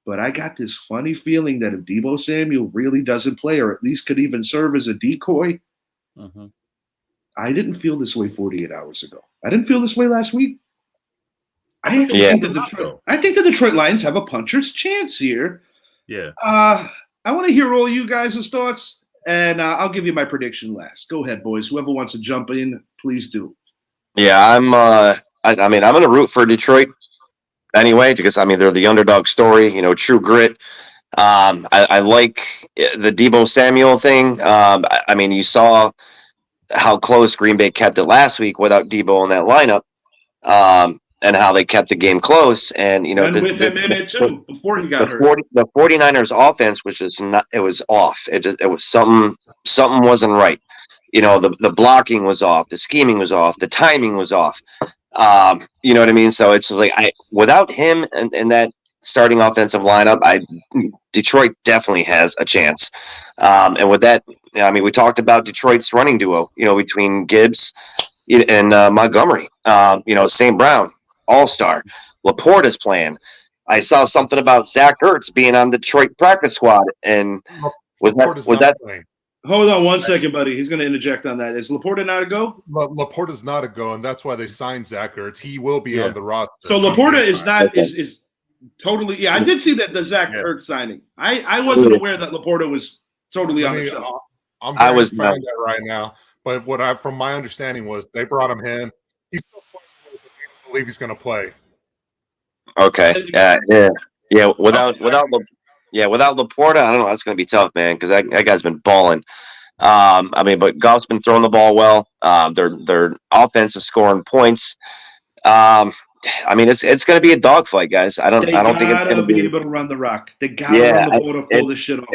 S1: But I got this funny feeling that if Debo Samuel really doesn't play, or at least could even serve as a decoy, I didn't feel this way 48 hours ago. I didn't feel this way last week. I think the Detroit Lions have a puncher's chance here.
S3: Yeah.
S1: I want to hear all you guys' thoughts, and I'll give you my prediction last. Go ahead, boys. Whoever wants to jump in, please do.
S4: Yeah, I'm going to root for Detroit anyway, because they're the underdog story. True grit. I like the Debo Samuel thing. You saw how close Green Bay kept it last week without Debo in that lineup. and how they kept the game close. And, you know,
S1: And with him in it too, before he got hurt.
S4: The 49ers offense was just not, it was off. It was something wasn't right. You know, the blocking was off, the scheming was off, the timing was off. You know what I mean? So it's like, without him and that starting offensive lineup, Detroit definitely has a chance. And with that, I mean, we talked about Detroit's running duo, you know, between Gibbs and Montgomery. You know, St. Brown, all-star. Laporta's playing. I saw something about Zach Ertz being on the Detroit practice squad, and was that
S2: playing.
S1: Hold on one second, buddy. He's going to interject on that. Is Laporta not a go?
S2: Laporta's not a go, and that's why they signed Zach Ertz. He will be on the roster.
S1: So Laporta is not is totally. Yeah, I did see that the Zach Ertz signing. I wasn't aware that Laporta was totally on the show.
S2: I'm going to find that right now. But from my understanding was they brought him in. He's still playing, but they don't believe he's going to play.
S4: Okay. Yeah. Without Laporta, I don't know. That's going to be tough, man, because that guy's been balling. I mean, but Goff's been throwing the ball well. Their offense is scoring points. I mean, it's going to be a dogfight, guys. I don't think it's going to be
S1: able to run the rock. They got to run the ball to pull this shit off.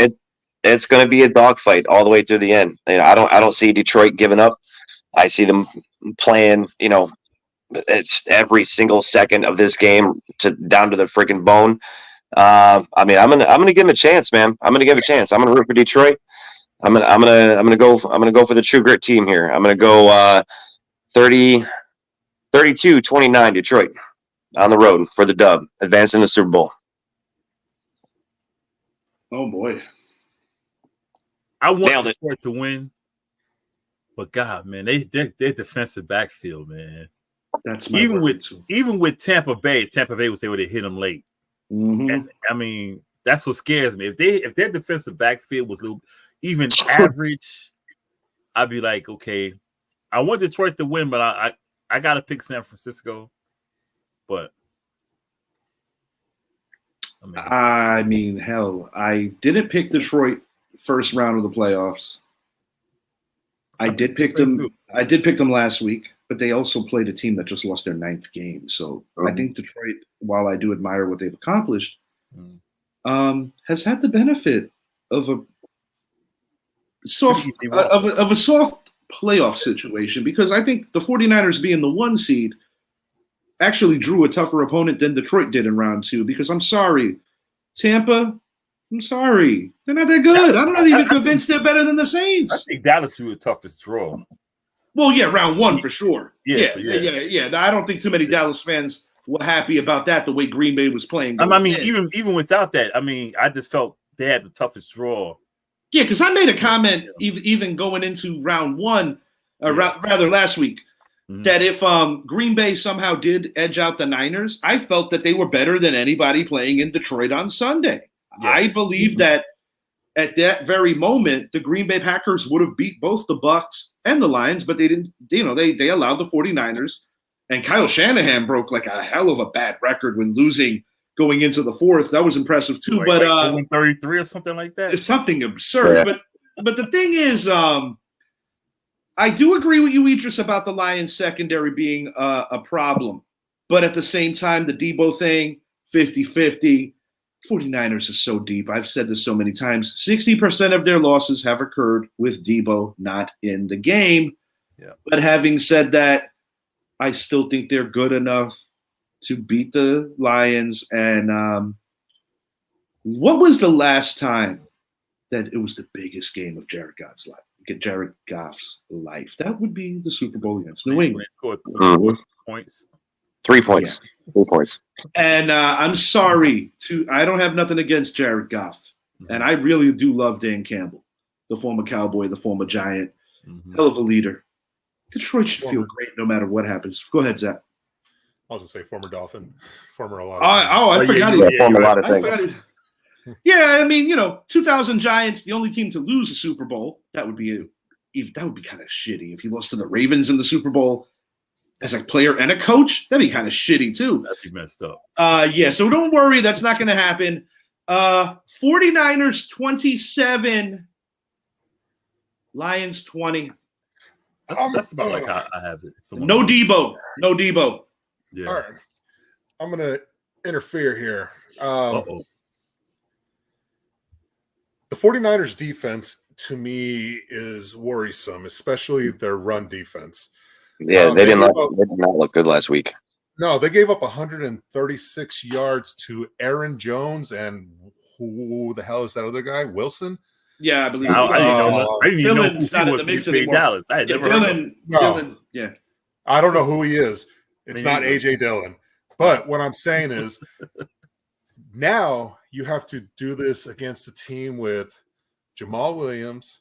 S4: It's going to be a dogfight all the way through the end. You know, I don't see Detroit giving up. I see them playing. You know, it's every single second of this game down to the freaking bone. I mean, I'm gonna give him a chance, man. I'm gonna give him a chance. I'm gonna root for Detroit. I'm gonna go for the True Grit team here. I'm gonna go 32-29 Detroit on the road for the dub, advancing the Super Bowl.
S1: Oh boy,
S3: I want Detroit to win, but God, man, they defensive backfield, man.
S1: That's my
S3: even with Tampa Bay was able to hit them late.
S1: Mm-hmm.
S3: And, I mean, that's what scares me. If their defensive backfield was even average, I'd be like, okay, I want Detroit to win, but I got to pick San Francisco. But
S1: I mean, hell, I didn't pick Detroit first round of the playoffs. I did pick them. I did pick them last week, but they also played a team that just lost their 9th game. So I think Detroit, while I do admire what they've accomplished, has had the benefit of a soft playoff situation, because I think the 49ers being the 1 seed actually drew a tougher opponent than Detroit did in round 2, because I'm sorry, Tampa, I'm sorry. They're not that good. I'm not even convinced they're better than the Saints.
S3: I think Dallas drew the toughest draw.
S1: Well, yeah, round 1 for sure.
S3: Yeah.
S1: I don't think too many Dallas fans were happy about that, the way Green Bay was playing.
S3: I mean, even without that, I mean, I just felt they had the toughest draw.
S1: Yeah, because I made a comment even going into round 1, rather last week, that if Green Bay somehow did edge out the Niners, I felt that they were better than anybody playing in Detroit on Sunday. Yeah. I believe that at that very moment, the Green Bay Packers would have beat both the Bucs and the Lions, but they didn't. You know, they allowed the 49ers, and Kyle Shanahan broke like a hell of a bad record when losing going into the 4th. That was impressive too. But
S3: 33 or something like that.
S1: It's something absurd. Yeah. But the thing is, I do agree with you, Idris, about the Lions secondary being a problem. But at the same time, the Debo thing, 50-50. 49ers are so deep. I've said this so many times. 60% of their losses have occurred with Debo not in the game.
S3: Yeah.
S1: But having said that, I still think they're good enough to beat the Lions. And what was the last time that it was the biggest game of Jared Goff's life? That would be the Super Bowl against New England.
S4: 3 points. Yeah. 3 points.
S1: And I'm sorry I don't have nothing against Jared Goff. And I really do love Dan Campbell, the former Cowboy, the former Giant, hell of a leader. Detroit should feel great no matter what happens. Go ahead, Zach.
S2: I was going to say former Dolphin, former a lot of
S1: I forgot he
S4: former a lot of things.
S1: Yeah, I mean, 2000 Giants, the only team to lose a Super Bowl. That would be kind of shitty if he lost to the Ravens in the Super Bowl. As a player and a coach, that'd be kind of shitty too.
S3: That'd be messed up.
S1: Yeah, so don't worry, that's not going to happen. 49ers 27, Lions 20.
S3: That's about like I have it.
S1: No Debo.
S3: Yeah.
S2: All right. I'm gonna interfere here.
S3: Uh-oh.
S2: The 49ers defense to me is worrisome, especially their run defense.
S4: Yeah, they did
S2: gave
S4: not look good last week.
S2: No, they gave up 136 yards to Aaron Jones and who the hell is that other guy? Wilson?
S1: Yeah, I believe.
S3: I didn't even know
S1: Dylan's
S3: who
S1: not
S3: he
S1: in
S3: was
S1: the
S3: when he
S1: mix
S3: played
S1: anymore.
S3: Dallas. I had
S1: Yeah,
S3: never heard of him.
S1: Dylan. Yeah.
S2: I don't know who he is. It's
S3: Me
S2: not
S3: neither.
S2: AJ Dillon. But what I'm saying is now you have to do this against a team with Jamal Williams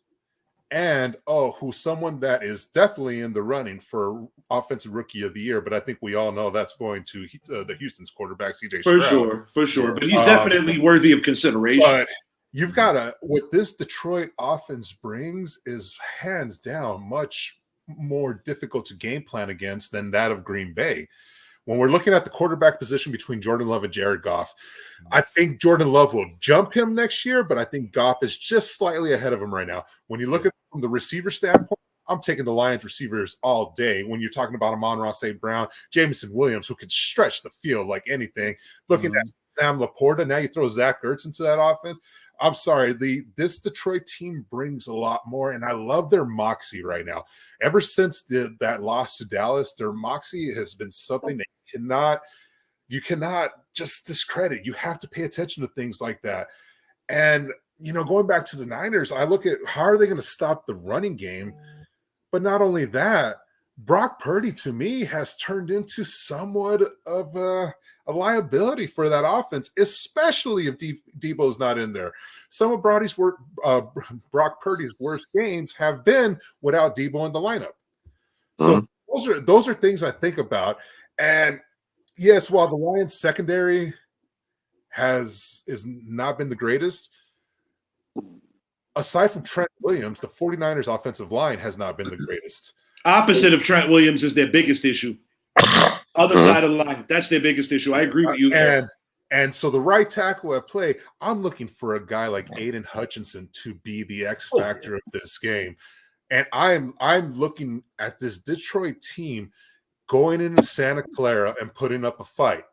S2: and who's someone that is definitely in the running for offensive rookie of the year, but I think we all know that's going to the Houston's quarterback CJ Stroud.
S1: For sure. But he's definitely worthy of consideration.
S2: But you've got to, what this Detroit offense brings is hands down much more difficult to game plan against than that of Green Bay. When we're looking at the quarterback position between Jordan Love and Jared Goff, I think Jordan Love will jump him next year, but I think Goff is just slightly ahead of him right now. When you look at it from the receiver standpoint, I'm taking the Lions receivers all day. When you're talking about Amon-Ra St. Brown, Jameson Williams, who can stretch the field like anything. Looking at Sam Laporta, now you throw Zach Ertz into that offense. I'm sorry, this Detroit team brings a lot more, and I love their moxie right now. Ever since that loss to Dallas, their moxie has been something that you cannot just discredit. You have to pay attention to things like that. And, going back to the Niners, I look at how are they going to stop the running game? But not only that, Brock Purdy, to me, has turned into somewhat of a liability for that offense, especially if Debo's not in there. Some of Brock Purdy's worst games have been without Debo in the lineup. So those are things I think about. And yes, while the Lions secondary is not been the greatest, aside from Trent Williams, the 49ers offensive line has not been the greatest.
S1: Opposite of Trent Williams is their biggest issue. Other side of the line. That's their biggest issue. I agree with you there.
S2: And so the right tackle at play, I'm looking for a guy like Aiden Hutchinson to be the X factor of this game. And I'm looking at this Detroit team going into Santa Clara and putting up a fight.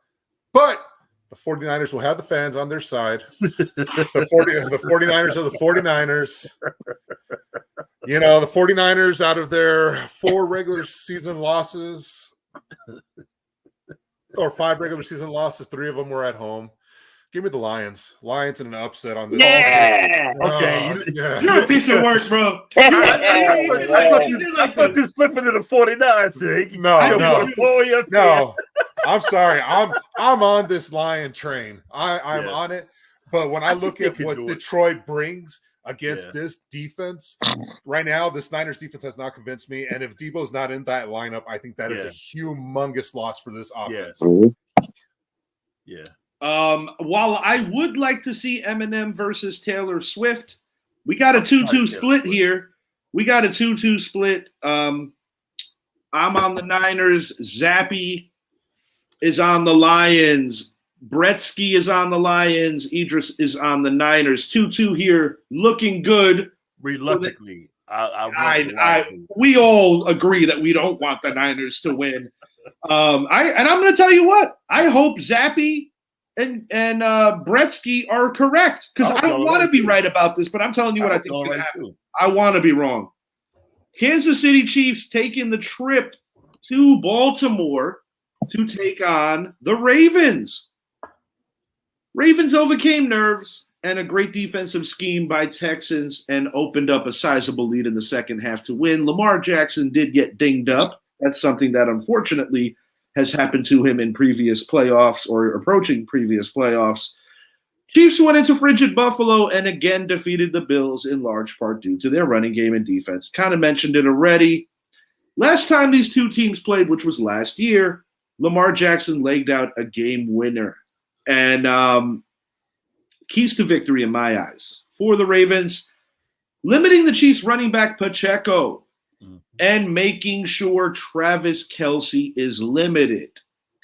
S2: But the 49ers will have the fans on their side. The 49ers are the 49ers. The 49ers, out of their 4 regular season losses, or 5 regular season losses, 3 of them were at home. Give me the Lions. Lions in an upset on this.
S3: Yeah. Okay.
S1: You're a piece of work, bro.
S3: I thought you was flipping to the 49ers.
S2: No. I'm sorry. I'm on this Lion train. I'm on it. But when I look at what Detroit brings against this defense, right now, this Niners defense has not convinced me. And if Debo's not in that lineup, I think that is a humongous loss for this offense.
S3: Yeah.
S1: While I would like to see Eminem versus Taylor Swift, we got a 2-2 split here. We got a 2-2 split. I'm on the Niners. Zappy is on the Lions. Bretsky is on the Lions. Idris is on the Niners. 2-2 here, looking good.
S3: Reluctantly.
S1: We all agree that we don't want the Niners to win. I'm going to tell you what. I hope Zappy and Bretsky are correct, because I don't want to be right about this, but I'm telling you what I think is going to happen. I want to be wrong. Kansas City Chiefs taking the trip to Baltimore to take on the Ravens. Ravens overcame nerves and a great defensive scheme by Texans and opened up a sizable lead in the second half to win. Lamar Jackson did get dinged up. That's something that unfortunately has happened to him in previous playoffs or approaching previous playoffs. Chiefs went into frigid Buffalo and again defeated the Bills in large part due to their running game and defense. Kind of mentioned it already. Last time these two teams played, which was last year, Lamar Jackson legged out a game winner. And keys to victory in my eyes for the Ravens, limiting the Chiefs running back Pacheco and making sure Travis Kelce is limited.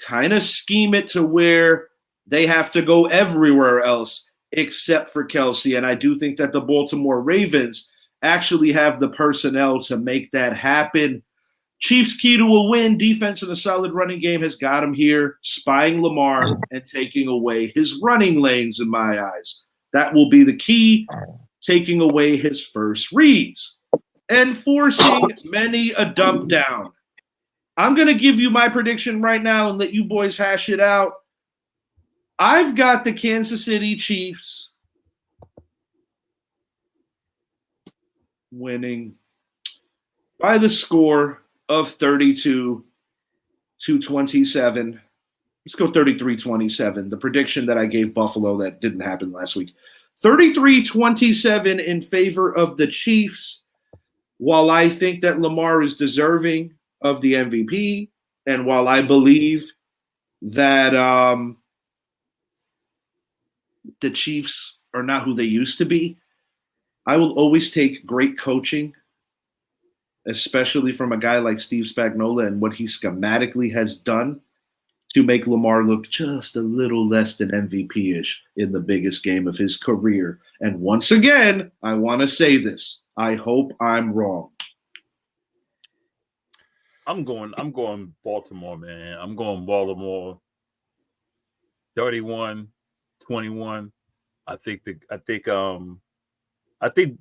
S1: Kind of scheme it to where they have to go everywhere else except for Kelce. And I do think that the Baltimore Ravens actually have the personnel to make that happen. Chiefs' key to a win, defense and a solid running game has got him here, spying Lamar and taking away his running lanes in my eyes. That will be the key, taking away his first reads and forcing many a dump down. I'm going to give you my prediction right now and let you boys hash it out. I've got the Kansas City Chiefs winning by the score of 32-27. Let's go 33-27. The prediction that I gave Buffalo that didn't happen last week. 33-27 in favor of the Chiefs. While I think that Lamar is deserving of the MVP, and while I believe that the Chiefs are not who they used to be, I will always take great coaching, especially from a guy like Steve Spagnuolo and what he schematically has done to make Lamar look just a little less than MVP-ish in the biggest game of his career. And once again, I want to say this. I hope I'm wrong.
S3: I'm going Baltimore, man. I'm going Baltimore 31-21. I think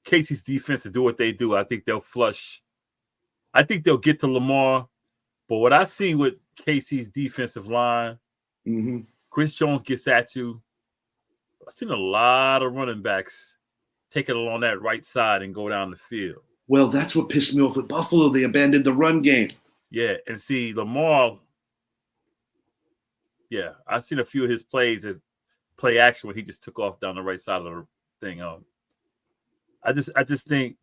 S3: Casey's defense to do what they do. I think they'll flush. I think they'll get to Lamar. But what I see with Casey's defensive line, Chris Jones gets at you. I've seen a lot of running backs take it along that right side and go down the field.
S1: Well, that's what pissed me off with Buffalo. They abandoned the run game.
S3: Yeah, and see, Lamar, yeah, I've seen a few of his plays as play action where he just took off down the right side of the thing. I just think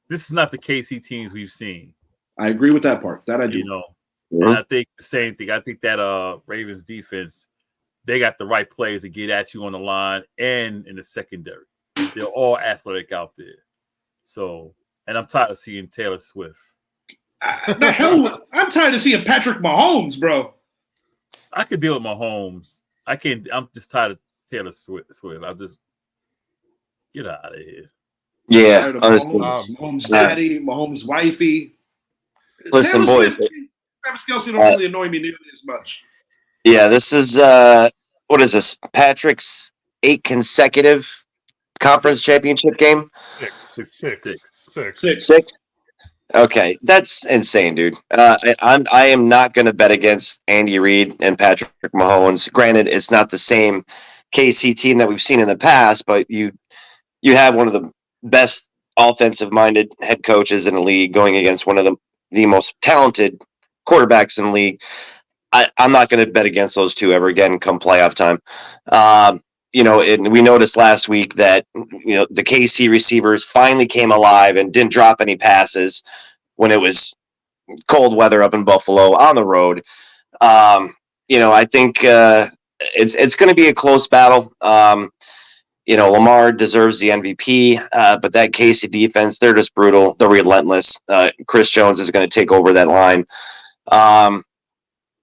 S3: this is not the KC teams we've seen.
S1: I agree with that part. That I do.
S3: You know, and I think the same thing. I think that Ravens defense, they got the right players to get at you on the line and in the secondary. They're all athletic out there. So, and I'm tired of seeing Taylor Swift.
S1: The hell, I'm tired of seeing Patrick Mahomes, bro.
S3: I could deal with Mahomes. I'm just tired of Taylor Swift. I'll just get out of here.
S4: Yeah.
S1: Mahomes daddy, Mahomes wifey.
S4: Listen,
S1: Taylor
S4: boys.
S1: Swift, Travis Kelce don't really annoy me nearly as much.
S4: Yeah, this is what is this? Patrick's 8 consecutive conference championship game. Six. Okay, that's insane, dude. I am not going to bet against Andy Reid and Patrick Mahomes. Granted, it's not the same KC team that we've seen in the past, but you have one of the best offensive-minded head coaches in the league going against one of the most talented quarterbacks in the league. I'm not going to bet against those two ever again come playoff time. And we noticed last week that the KC receivers finally came alive and didn't drop any passes when it was cold weather up in Buffalo on the road. I think it's going to be a close battle. Lamar deserves the MVP, but that KC defense, they're just brutal. They're relentless. Chris Jones is going to take over that line.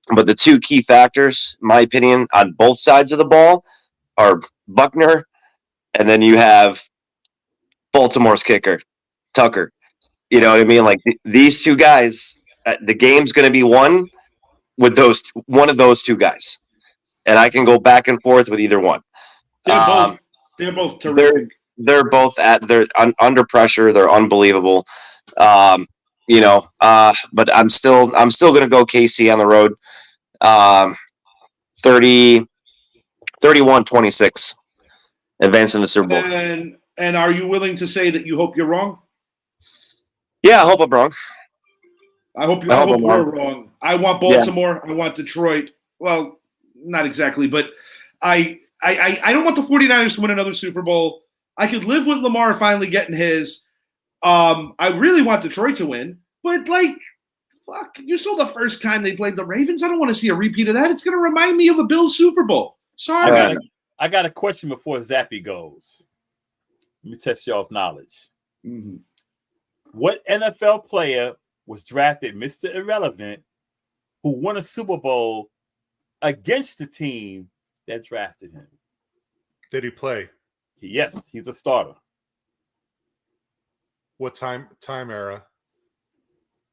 S4: But the two key factors, in my opinion, on both sides of the ball are Buckner, and then you have Baltimore's kicker, Tucker. You know what I mean? Like these two guys, the game's going to be won with one of those two guys, and I can go back and forth with either one.
S1: They're both terrific.
S4: They're both they're under pressure. They're unbelievable. But I'm still going to go KC on the road. 31-26, advancing the Super Bowl.
S1: And are you willing to say that you hope you're wrong?
S4: Yeah, I hope I'm wrong.
S1: I hope we're wrong. I want Baltimore. Yeah. I want Detroit. Well, not exactly, but I don't want the 49ers to win another Super Bowl. I could live with Lamar finally getting his. I really want Detroit to win, but fuck, you saw the first time they played the Ravens. I don't want to see a repeat of that. It's going to remind me of a Bills Super Bowl. Sorry.
S3: I got a question before Zappy goes. Let me test y'all's knowledge.
S1: Mm-hmm.
S3: What NFL player was drafted Mr. Irrelevant who won a Super Bowl against the team that drafted him?
S2: Did he play?
S3: Yes, he's a starter.
S2: What time era?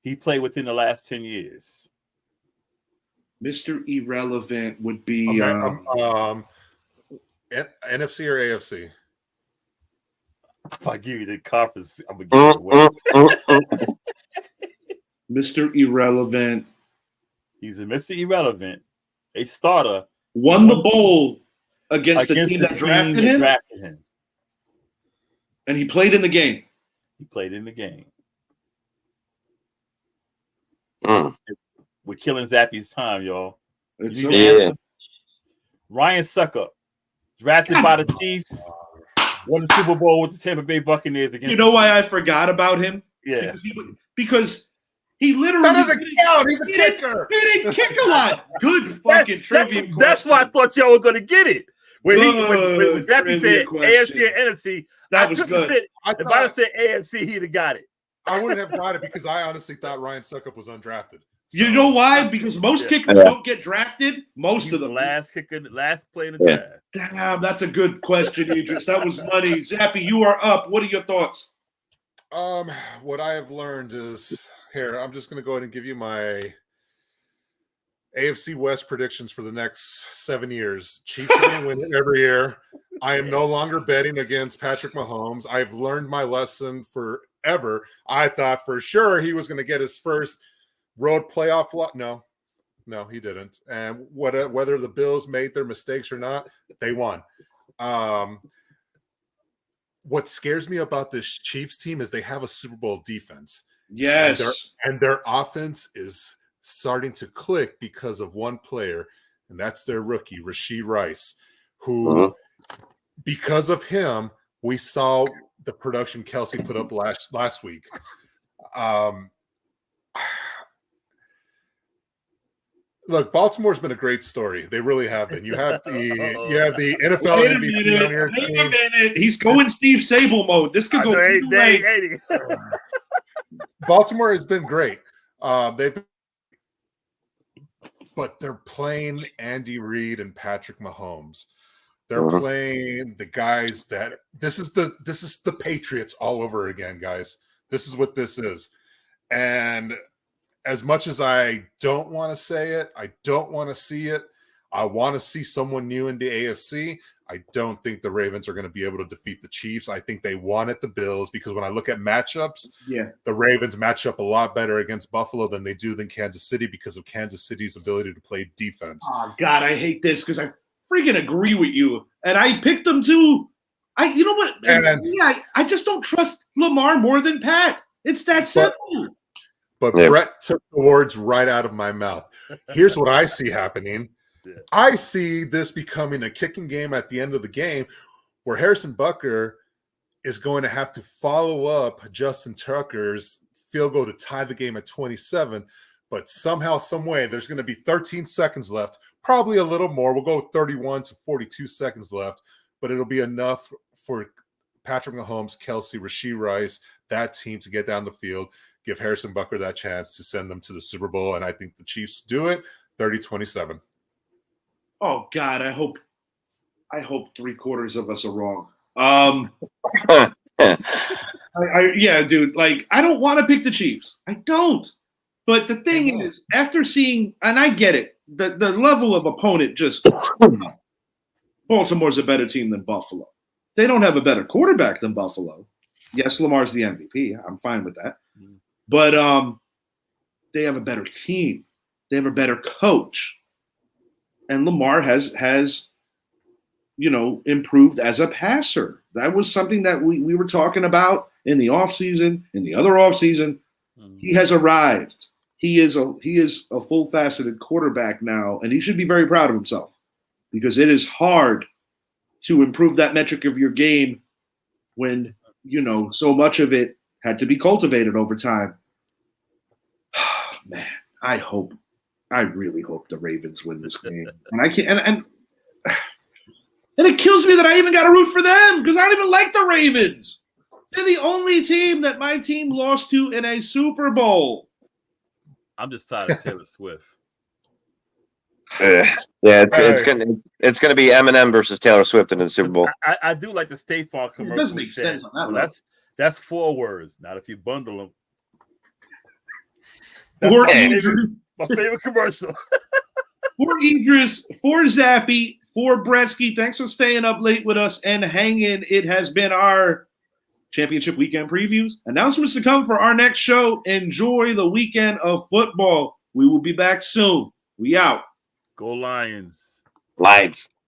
S3: he played within the last 10 years?
S1: Mr. Irrelevant would be
S2: NFC or AFC?
S3: If I give you the conference, I'm gonna give it away.
S1: Mr. Irrelevant.
S3: He's a Mr. Irrelevant, a starter.
S1: Won the bowl against the team that drafted him, and he played in the game.
S3: He played in the game.
S4: Mm.
S3: We're killing Zappy's time, y'all.
S4: Yeah.
S3: Ryan Suckup, drafted by the Chiefs, won the Super Bowl with the Tampa Bay Buccaneers against.
S1: You know why I forgot about him?
S3: Yeah,
S1: because he literally
S2: that doesn't count. He's a kicker.
S1: He didn't kick a lot. Good fucking trivia.
S3: That's why I thought y'all were gonna get it. When Zappy said AFC and NFC,
S1: that was good.
S3: If I had said AFC, he'd have got it.
S2: I wouldn't have got it because I honestly thought Ryan Suckup was undrafted. So,
S1: you know why? Because most kickers don't get drafted. Most of them.
S3: Last kicker, last play in the draft.
S1: Damn, that's a good question, Idris. That was money. Zappy, you are up. What are your thoughts?
S2: What I have learned is here. I'm just going to go ahead and give you my AFC West predictions for the next 7 years. Chiefs are going to win it every year. I am no longer betting against Patrick Mahomes. I've learned my lesson forever. I thought for sure he was going to get his first road playoff lot. No, he didn't. And whether the Bills made their mistakes or not, they won. What scares me about this Chiefs team is they have a Super Bowl defense.
S1: Yes.
S2: And their offense is starting to click because of one player, and that's their rookie, Rashee Rice, who, because of him, we saw the production Kelsey put up last week. Look, Baltimore's been a great story. They really have been. You have the NFL MVP on your team.
S1: Wait a minute. He's going Steve Sable mode. This could go either way.
S2: Baltimore has been great. But they're playing Andy Reid and Patrick Mahomes. They're playing the guys that this is the Patriots all over again, guys. This is what this is. And as much as I don't want to say it, I don't want to see it. I want to see someone new in the AFC. I don't think the Ravens are going to be able to defeat the Chiefs. I think they won at the Bills because when I look at matchups, the Ravens match up a lot better against Buffalo than they do than Kansas City because of Kansas City's ability to play defense.
S1: Oh, God, I hate this because I freaking agree with you. And I picked them too. You know what? I just don't trust Lamar more than Pat. It's that simple.
S2: But Brett took the words right out of my mouth. Here's what I see happening. I see this becoming a kicking game at the end of the game where Harrison Butker is going to have to follow up Justin Tucker's field goal to tie the game at 27. But somehow, some way, there's going to be 13 seconds left, probably a little more. We'll go with 31 to 42 seconds left, but it'll be enough for Patrick Mahomes, Kelsey, Rashee Rice, that team to get down the field, give Harrison Butker that chance to send them to the Super Bowl. And I think the Chiefs do it 30-27.
S1: Oh God, I hope 3/4 of us are wrong. Yeah, dude, like I don't want to pick the Chiefs. I don't. But the thing is, after seeing, and I get it, the level of opponent just Baltimore's a better team than Buffalo. They don't have a better quarterback than Buffalo. Yes, Lamar's the MVP. I'm fine with that. But they have a better team. They have a better coach. And Lamar has improved as a passer. That was something that we were talking about in the offseason, in the other offseason. He has arrived. He is a full-faceted quarterback now, and he should be very proud of himself because it is hard to improve that metric of your game when, so much of it had to be cultivated over time. Man, I really hope the Ravens win this game. And I can't and it kills me that I even got to root for them because I don't even like the Ravens. They're the only team that my team lost to in a Super Bowl.
S3: I'm just tired of Taylor Swift.
S4: It's gonna be Eminem versus Taylor Swift in the Super Bowl.
S3: I do like the State Farm commercial.
S1: It does make sense on that.
S3: That's 4 words. Not if you bundle them.
S1: For
S3: my
S1: Idris,
S3: my favorite commercial.
S1: for Idris, for Zappy, for Bretsky, thanks for staying up late with us and hanging. It has been our championship weekend previews. Announcements to come for our next show. Enjoy the weekend of football. We will be back soon. We out.
S3: Go Lions.
S4: Lions.